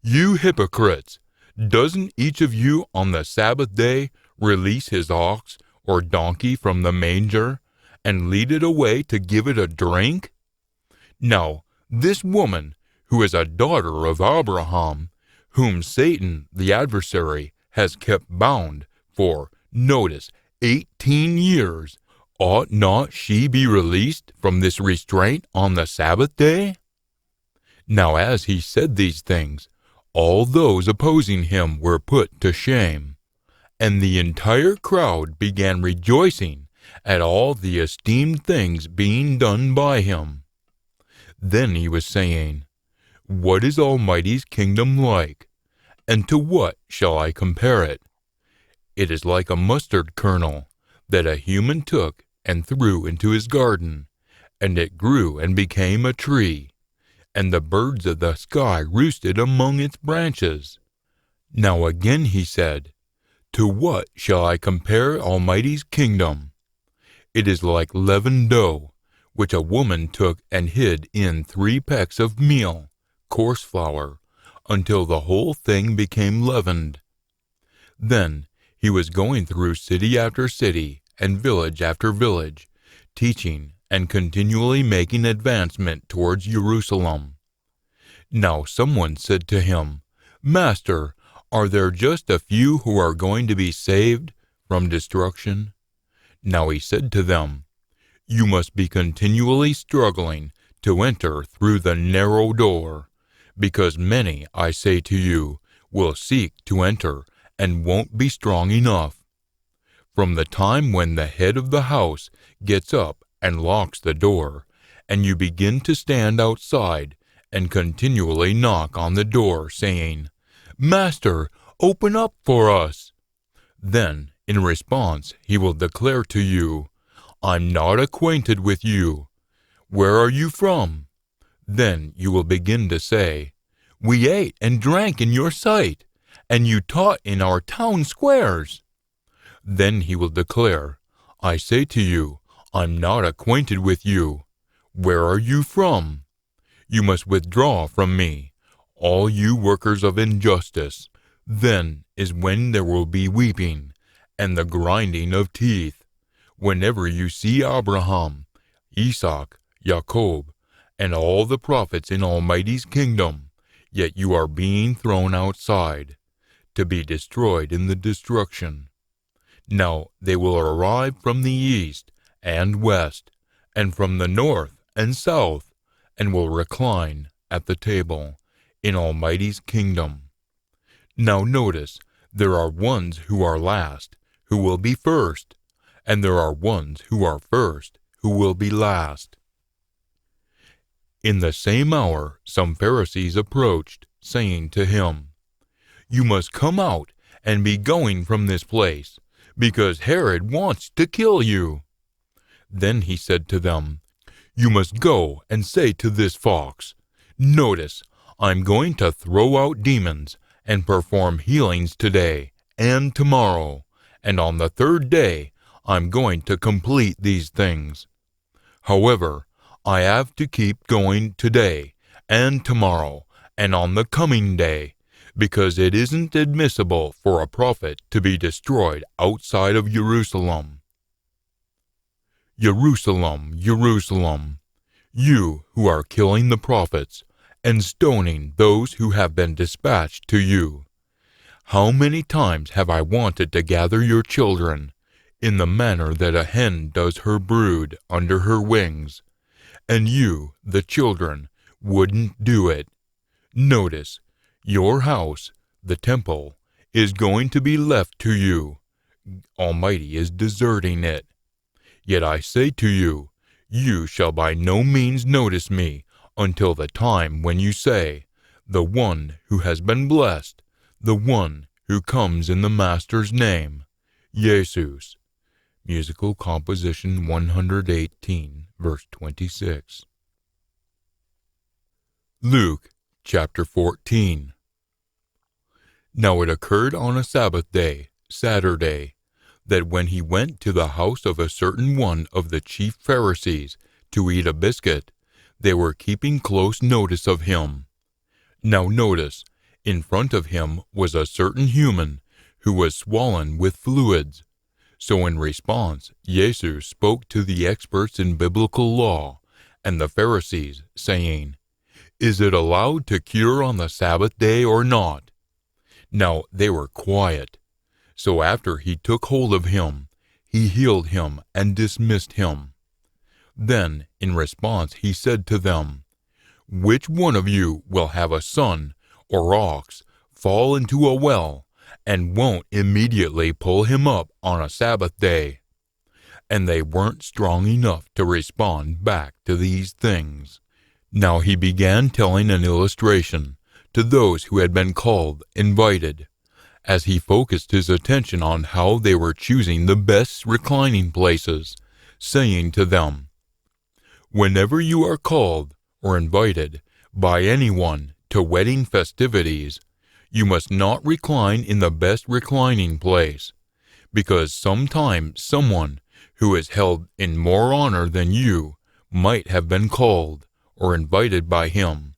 You hypocrites! Doesn't each of you on the Sabbath day release his ox or donkey from the manger, and lead it away to give it a drink? Now, this woman, who is a daughter of Abraham, whom Satan, the adversary, has kept bound for, notice, 18 years, ought not she be released from this restraint on the Sabbath day? Now as he said these things, all those opposing him were put to shame, and the entire crowd began rejoicing at all the esteemed things being done by him. Then he was saying, What is Almighty's kingdom like? And to what shall I compare it? It is like a mustard kernel that a human took and threw into his garden, and it grew and became a tree, and the birds of the sky roosted among its branches. Now again he said, To what shall I compare Almighty's kingdom? It is like leavened dough, which a woman took and hid in 3 pecks of meal, coarse flour, until the whole thing became leavened. Then he was going through city after city and village after village, teaching and continually making advancement towards Jerusalem. Now someone said to him, Master, are there just a few who are going to be saved from destruction? Now he said to them, You must be continually struggling to enter through the narrow door, because many, I say to you, will seek to enter and won't be strong enough. From the time when the head of the house gets up and locks the door, and you begin to stand outside and continually knock on the door, saying, Master, open up for us. Then, in response, he will declare to you, I'm not acquainted with you. Where are you from? Then you will begin to say, We ate and drank in your sight, and you taught in our town squares. Then he will declare, I say to you, I'm not acquainted with you. Where are you from? You must withdraw from me, all you workers of injustice. Then is when there will be weeping, and the grinding of teeth, whenever you see Abraham, Isaac, Jacob, and all the prophets in Almighty's kingdom, yet you are being thrown outside, to be destroyed in the destruction. Now they will arrive from the east and west, and from the north and south, and will recline at the table in Almighty's kingdom. Now notice, there are ones who are last, who will be first, and there are ones who are first, who will be last. In the same hour some Pharisees approached, saying to him, You must come out and be going from this place, because Herod wants to kill you. Then he said to them, You must go and say to this fox, Notice, I'm going to throw out demons, and perform healings today and tomorrow, and on the third day I'm going to complete these things. However, I have to keep going today and tomorrow and on the coming day, because it isn't admissible for a prophet to be destroyed outside of Jerusalem. Jerusalem, Jerusalem, you who are killing the prophets and stoning those who have been dispatched to you. How many times have I wanted to gather your children, in the manner that a hen does her brood under her wings, and you, the children, wouldn't do it. Notice, your house, the temple, is going to be left to you. Almighty is deserting it. Yet I say to you, you shall by no means notice me until the time when you say, the one who has been blessed, the one who comes in the Master's name, Jesus. Musical Composition 118, verse 26. Luke chapter 14. Now it occurred on a Sabbath day, Saturday, that when he went to the house of a certain one of the chief Pharisees to eat a biscuit, they were keeping close notice of him. Now notice, in front of him was a certain human who was swollen with fluids. So in response, Jesus spoke to the experts in biblical law and the Pharisees, saying, "Is it allowed to cure on the Sabbath day or not?" Now they were quiet. So after he took hold of him, he healed him and dismissed him. Then, in response, he said to them, "Which one of you will have a son or ox fall into a well and won't immediately pull him up on a Sabbath day?" And they weren't strong enough to respond back to these things. Now he began telling an illustration to those who had been called, invited, as he focused his attention on how they were choosing the best reclining places, saying to them, "Whenever you are called or invited by anyone to wedding festivities, you must not recline in the best reclining place, because sometimes someone who is held in more honor than you might have been called or invited by him.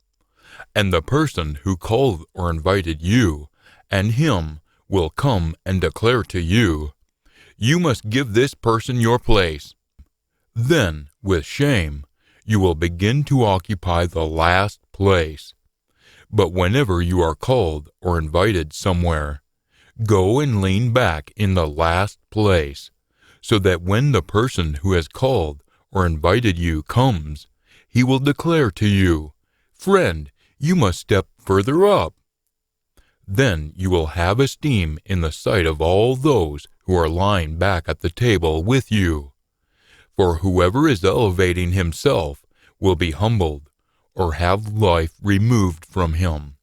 And the person who called or invited you and him will come and declare to you, 'You must give this person your place.' Then, with shame, you will begin to occupy the last place. But whenever you are called or invited somewhere, go and lean back in the last place, so that when the person who has called or invited you comes, he will declare to you, 'Friend, you must step further up.' Then you will have esteem in the sight of all those who are lying back at the table with you. For whoever is elevating himself will be humbled, or have life removed from him,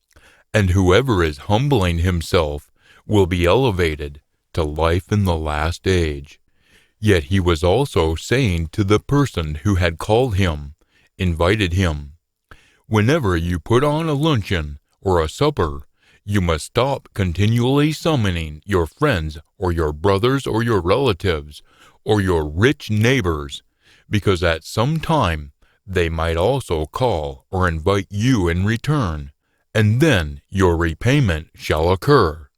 and whoever is humbling himself will be elevated to life in the last age." Yet he was also saying to the person who had called him, invited him, "Whenever you put on a luncheon or a supper, you must stop continually summoning your friends or your brothers or your relatives or your rich neighbors, because at some time they might also call or invite you in return, and then your repayment shall occur.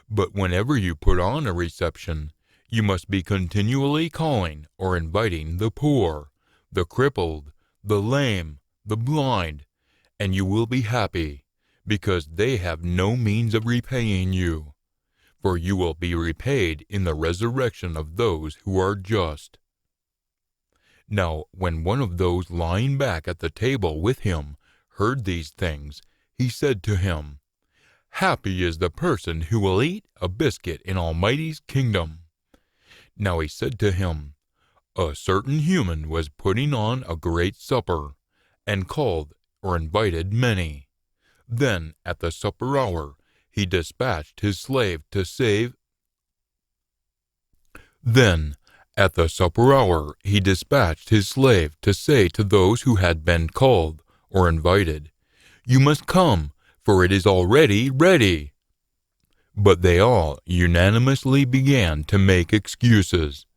But whenever you put on a reception, you must be continually calling or inviting the poor, the crippled, the lame, the blind, and you will be happy, because they have no means of repaying you, for you will be repaid in the resurrection of those who are just." Now, when one of those lying back at the table with him heard these things, he said to him, "Happy is the person who will eat a biscuit in Almighty's kingdom." Now he said to him, "A certain human was putting on a great supper, and called or invited many. Then at the supper hour he dispatched his slave to say to those who had been called or invited, 'You must come, for it is already ready.' But they all unanimously began to make excuses.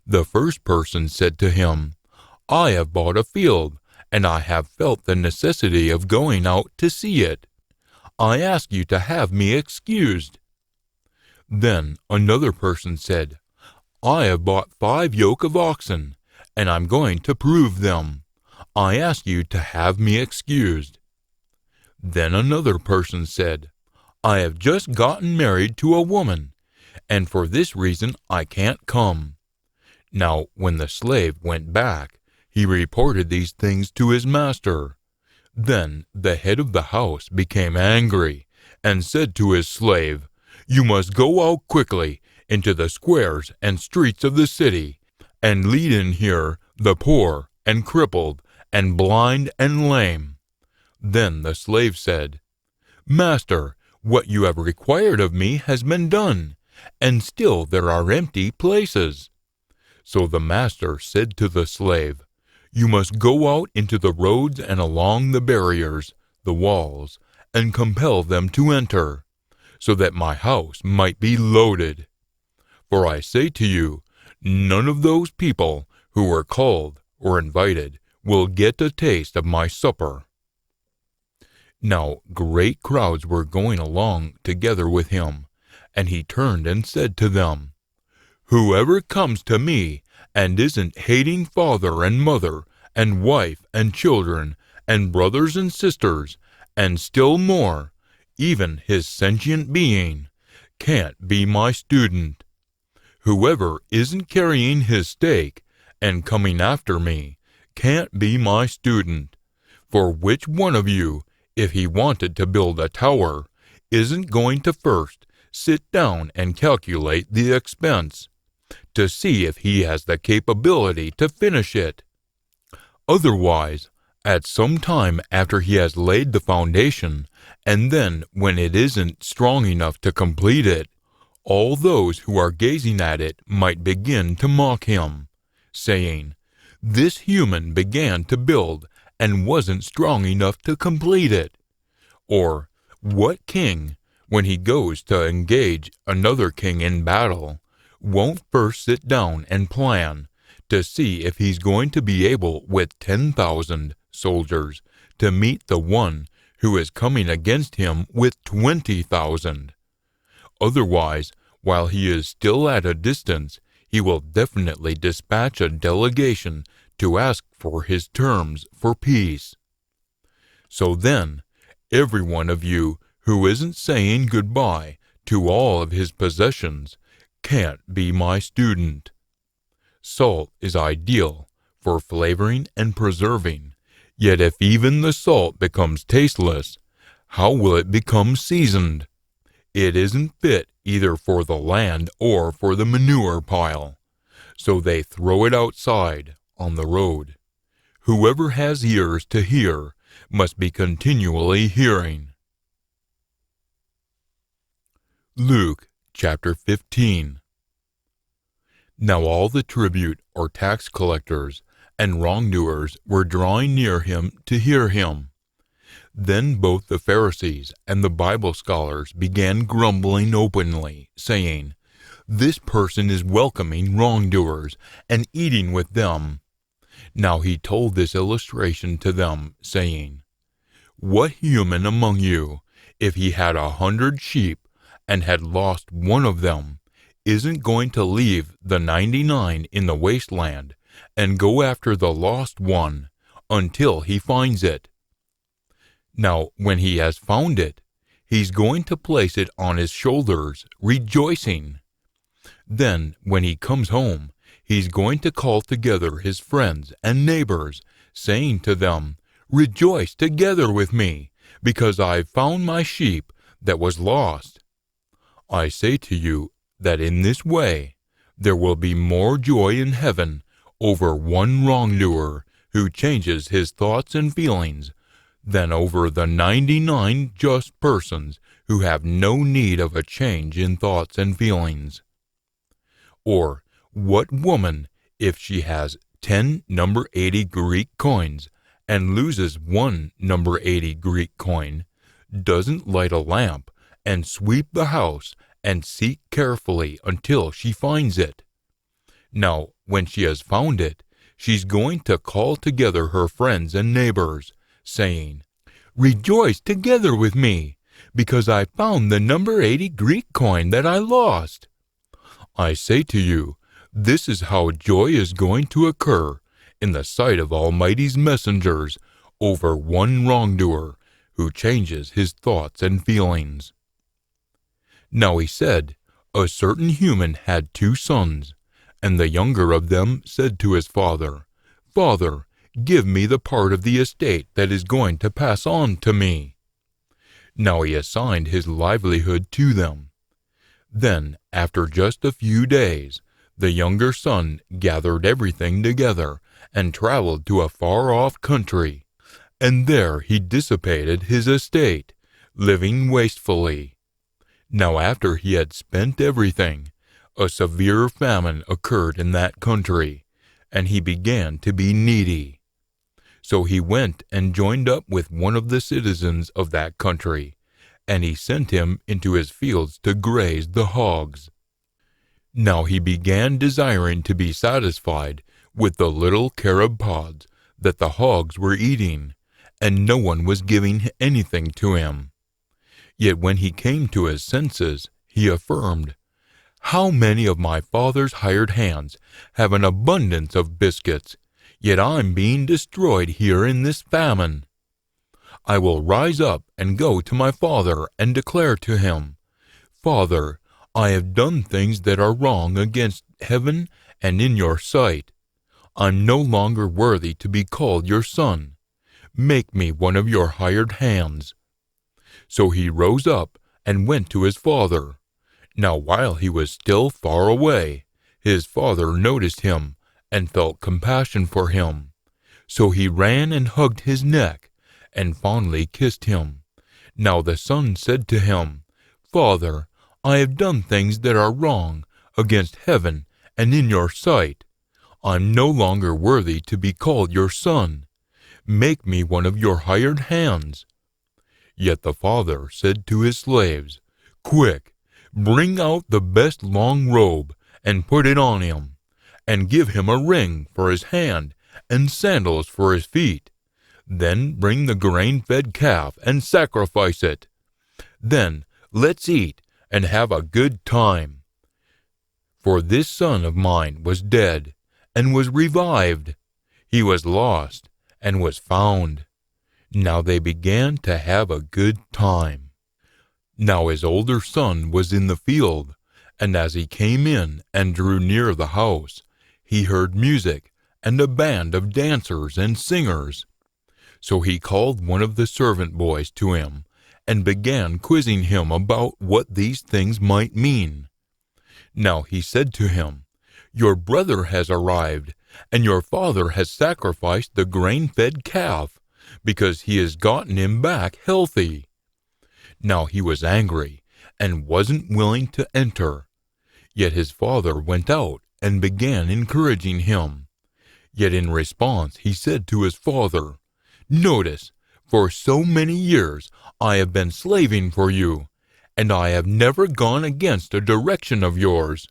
The first person said to him, "I have bought a field, and I have felt the necessity of going out to see it. I ask you to have me excused." Then another person said, "I have bought 5 yoke of oxen, and I'm going to prove them. I ask you to have me excused." Then another person said, "I have just gotten married to a woman, and for this reason I can't come." Now when the slave went back, he reported these things to his master. Then the head of the house became angry, and said to his slave, "You must go out quickly into the squares and streets of the city, and lead in here the poor and crippled and blind and lame." Then the slave said, "Master, what you have required of me has been done, and still there are empty places." So the master said to the slave, "You must go out into the roads and along the barriers, the walls, and compel them to enter, so that my house might be loaded. For I say to you, none of those people who were called or invited will get a taste of my supper." Now great crowds were going along together with him, and he turned and said to them, "Whoever comes to me and isn't hating father and mother and wife and children and brothers and sisters, and still more, even his sentient being, can't be my student. Whoever isn't carrying his stake and coming after me can't be my student. For which one of you, if he wanted to build a tower, isn't going to first sit down and calculate the expense, to see if he has the capability to finish it? Otherwise, at some time after he has laid the foundation, and then when it isn't strong enough to complete it, all those who are gazing at it might begin to mock him, saying, 'This human began to build and wasn't strong enough to complete it.' Or, what king, when he goes to engage another king in battle, won't first sit down and plan to see if he's going to be able with 10,000 soldiers to meet the one who is coming against him with 20,000? Otherwise, while he is still at a distance, he will definitely dispatch a delegation to ask for his terms for peace. So then, every one of you who isn't saying goodbye to all of his possessions can't be my student. Salt is ideal for flavoring and preserving, yet if even the salt becomes tasteless, how will it become seasoned? It isn't fit either for the land or for the manure pile, so they throw it outside on the road. Whoever has ears to hear must be continually hearing." Luke chapter 15. Now all the tribute or tax collectors and wrongdoers were drawing near him to hear him. Then both the Pharisees and the Bible scholars began grumbling openly, saying, "This person is welcoming wrongdoers and eating with them." Now he told this illustration to them, saying, "What human among you, if he had 100 sheep and had lost one of them, isn't going to leave the 99 in the wasteland and go after the lost one until he finds it? Now, when he has found it, he's going to place it on his shoulders, rejoicing. Then, when he comes home, he's going to call together his friends and neighbors, saying to them, 'Rejoice together with me, because I've found my sheep that was lost.' I say to you that in this way there will be more joy in heaven over one wrongdoer who changes his thoughts and feelings than over the 99 just persons who have no need of a change in thoughts and feelings. Or, what woman, if she has 10 number 80 Greek coins and loses one number 80 Greek coin, doesn't light a lamp and sweep the house and seek carefully until she finds it. Now, when she has found it, she's going to call together her friends and neighbors, saying, "Rejoice together with me, because I found the number 80 Greek coin that I lost." I say to you, this is how joy is going to occur in the sight of Almighty's messengers over one wrongdoer who changes his thoughts and feelings. Now he said, a certain human had 2 sons, and the younger of them said to his father, "Father, give me the part of the estate that is going to pass on to me." Now he assigned his livelihood to them. Then, after just a few days, the younger son gathered everything together and traveled to a far-off country, and there he dissipated his estate, living wastefully. Now after he had spent everything, a severe famine occurred in that country, and he began to be needy. So he went and joined up with one of the citizens of that country, and he sent him into his fields to graze the hogs. Now he began desiring to be satisfied with the little carob pods that the hogs were eating, and no one was giving anything to him. Yet when he came to his senses, he affirmed, "How many of my father's hired hands have an abundance of biscuits, yet I'm being destroyed here in this famine. I will rise up and go to my father and declare to him, 'Father, I have done things that are wrong against heaven and in your sight. I'm no longer worthy to be called your son. Make me one of your hired hands.' So he rose up and went to his father. Now while he was still far away, his father noticed him and felt compassion for him. So he ran and hugged his neck and fondly kissed him. Now the son said to him, 'Father, I have done things that are wrong against heaven and in your sight. I'm no longer worthy to be called your son. Make me one of your hired hands.' Yet the father said to his slaves, 'Quick, bring out the best long robe and put it on him, and give him a ring for his hand and sandals for his feet. Then bring the grain-fed calf and sacrifice it. Then let's eat and have a good time. For this son of mine was dead and was revived. He was lost and was found.' Now they began to have a good time. Now his older son was in the field, and as he came in and drew near the house, he heard music and a band of dancers and singers. So he called one of the servant boys to him and began quizzing him about what these things might mean. Now he said to him, 'Your brother has arrived, and your father has sacrificed the grain-fed calf, because he has gotten him back healthy.' Now he was angry and wasn't willing to enter. Yet his father went out and began encouraging him. Yet in response he said to his father, 'Notice, for so many years I have been slaving for you, and I have never gone against a direction of yours.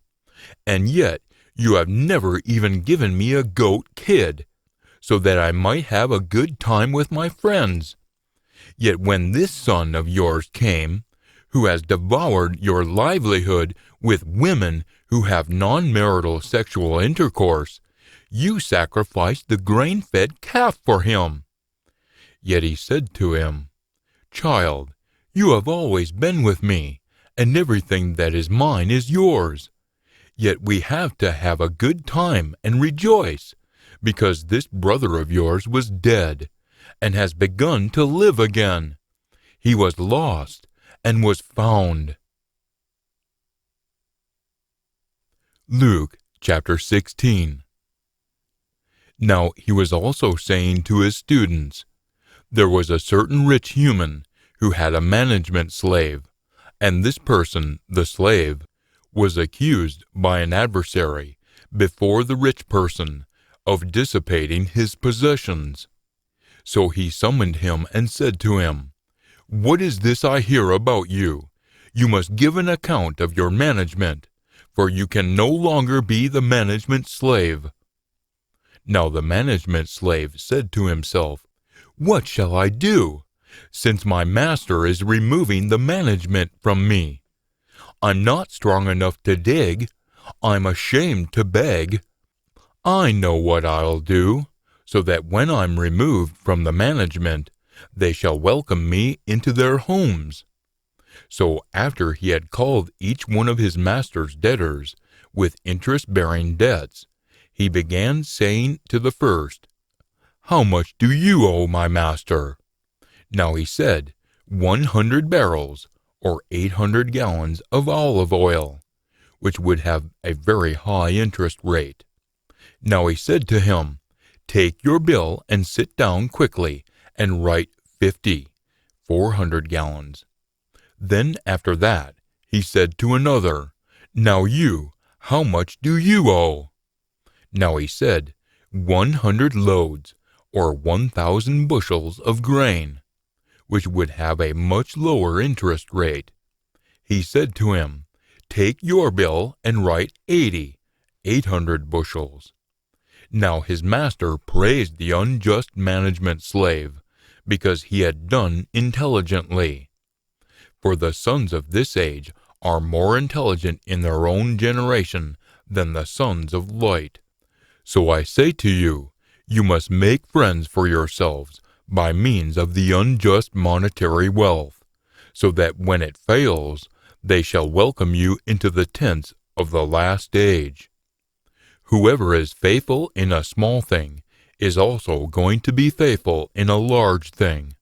And yet you have never even given me a goat kid, so that I might have a good time with my friends. Yet when this son of yours came, who has devoured your livelihood with women who have non-marital sexual intercourse, you sacrificed the grain-fed calf for him.' Yet he said to him, 'Child, you have always been with me, and everything that is mine is yours. Yet we have to have a good time and rejoice, because this brother of yours was dead, and has begun to live again. He was lost, and was found.'" Luke chapter 16. Now he was also saying to his students, "There was a certain rich human who had a management slave, and this person, the slave, was accused by an adversary before the rich person of dissipating his possessions. So he summoned him and said to him, 'What is this I hear about you? you must give an account of your management, for you can no longer be the management slave." Now the management slave said to himself, "What shall I do, since my master is removing the management from me? I'm not strong enough to dig. I'm ashamed to beg. I know what I'll do, so that when I'm removed from the management, they shall welcome me into their homes." So after he had called each one of his master's debtors with interest-bearing debts, he began saying to the first, "How much do you owe my master?" Now he said, 100 barrels, or 800 gallons of olive oil, which would have a very high interest rate. Now he said to him, "Take your bill and sit down quickly, and write 50, 400 gallons. Then after that, he said to another, "Now you, how much do you owe?" Now he said, 100 loads, or 1,000 bushels of grain, which would have a much lower interest rate. He said to him, "Take your bill and write 80, 800 bushels. Now his master praised the unjust management slave, because he had done intelligently. For the sons of this age are more intelligent in their own generation than the sons of light. So I say to you, you must make friends for yourselves by means of the unjust monetary wealth, so that when it fails, they shall welcome you into the tents of the last age. Whoever is faithful in a small thing is also going to be faithful in a large thing,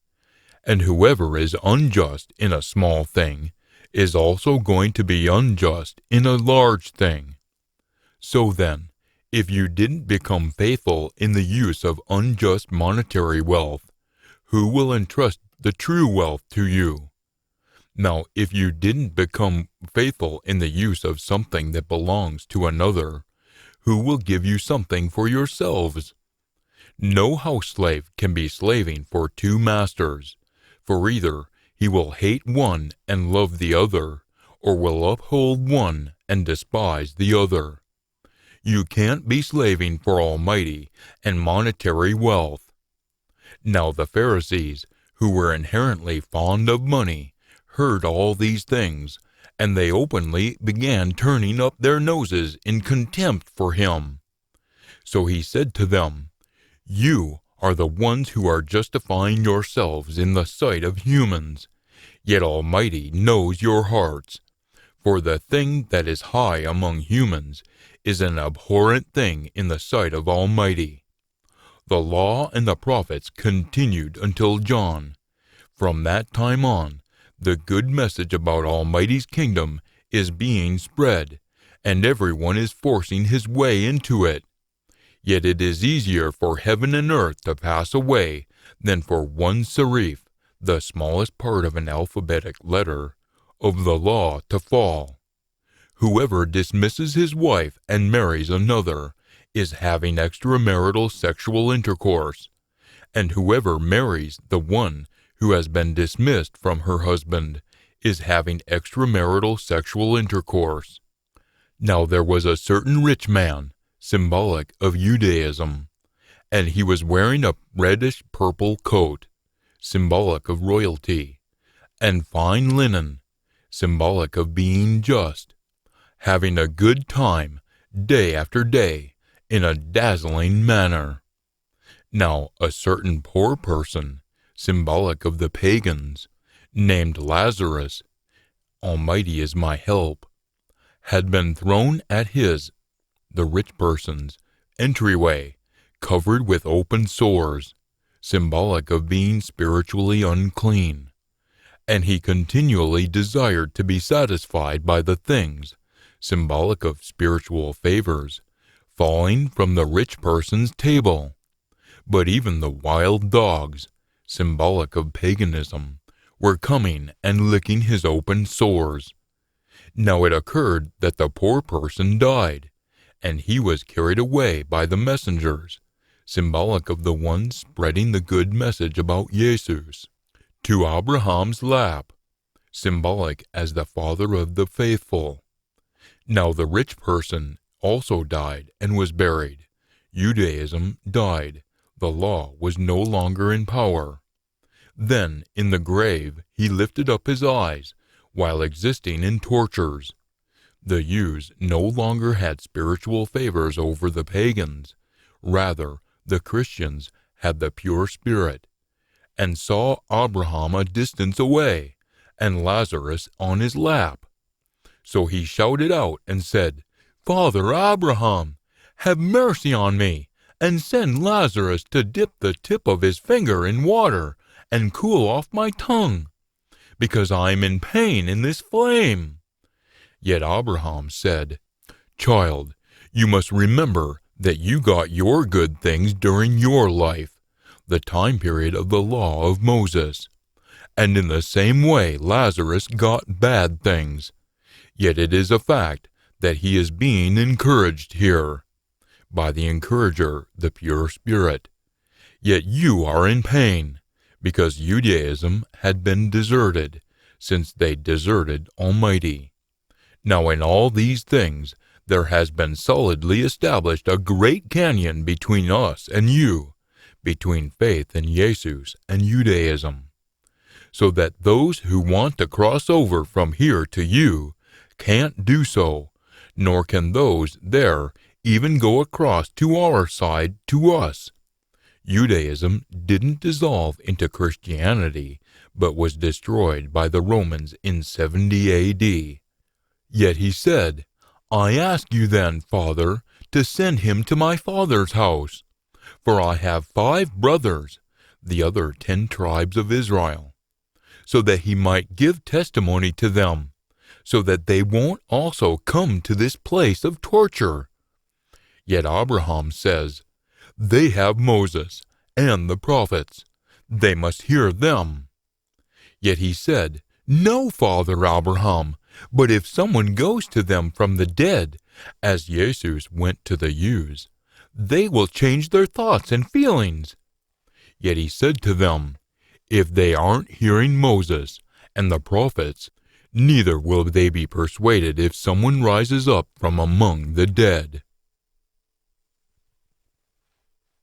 and whoever is unjust in a small thing is also going to be unjust in a large thing. So then, if you didn't become faithful in the use of unjust monetary wealth, who will entrust the true wealth to you? Now, if you didn't become faithful in the use of something that belongs to another, who will give you something for yourselves? No house slave can be slaving for two masters, for either he will hate one and love the other, or will uphold one and despise the other. You can't be slaving for Almighty and monetary wealth. Now the Pharisees, who were inherently fond of money, heard all these things, and they openly began turning up their noses in contempt for him. So he said to them, "You are the ones who are justifying yourselves in the sight of humans, yet Almighty knows your hearts. For the thing that is high among humans is an abhorrent thing in the sight of Almighty. The law and the prophets continued until John. From that time on, the good message about Almighty's kingdom is being spread, and everyone is forcing his way into it. Yet it is easier for heaven and earth to pass away than for one serif, the smallest part of an alphabetic letter, of the law to fall. Whoever dismisses his wife and marries another is having extramarital sexual intercourse, and whoever marries the one who has been dismissed from her husband is having extramarital sexual intercourse." Now there was a certain rich man, symbolic of Judaism, and he was wearing a reddish-purple coat, symbolic of royalty, and fine linen, symbolic of being just, having a good time day after day in a dazzling manner. Now a certain poor person, symbolic of the pagans, named Lazarus, Almighty is my help, had been thrown at his, the rich person's, entryway, covered with open sores, symbolic of being spiritually unclean, and he continually desired to be satisfied by the things, symbolic of spiritual favors, falling from the rich person's table. But even the wild dogs, symbolic of paganism, were coming and licking his open sores. Now it occurred that the poor person died, and he was carried away by the messengers, symbolic of the ones spreading the good message about Jesus, to Abraham's lap, symbolic as the father of the faithful. Now the rich person also died and was buried. Judaism died. The law was no longer in power. Then, in the grave, he lifted up his eyes, while existing in tortures. The Jews no longer had spiritual favors over the pagans. Rather, the Christians had the pure spirit, and saw Abraham a distance away, and Lazarus on his lap. So he shouted out and said, "Father Abraham, have mercy on me, and send Lazarus to dip the tip of his finger in water and cool off my tongue, because I am in pain in this flame." Yet Abraham said, "Child, you must remember that you got your good things during your life, the time period of the law of Moses. And in the same way Lazarus got bad things. Yet it is a fact that he is being encouraged here, by the encourager, the pure spirit. Yet you are in pain, because Judaism had been deserted, since they deserted Almighty. Now in all these things there has been solidly established a great canyon between us and you, between faith in Jesus and Judaism, so that those who want to cross over from here to you can't do so, nor can those there even go across to our side to us. Judaism didn't dissolve into Christianity, but was destroyed by the Romans in 70 A.D. Yet he said, "I ask you then, Father, to send him to my father's house, for I have 5 brothers, the other 10 tribes of Israel, so that he might give testimony to them, so that they won't also come to this place of torture." Yet Abraham says, "They have Moses and the prophets. They must hear them." Yet he said, "No, Father Abraham, but if someone goes to them from the dead, as Jesus went to the Jews, they will change their thoughts and feelings." Yet he said to them, "If they aren't hearing Moses and the prophets, neither will they be persuaded if someone rises up from among the dead."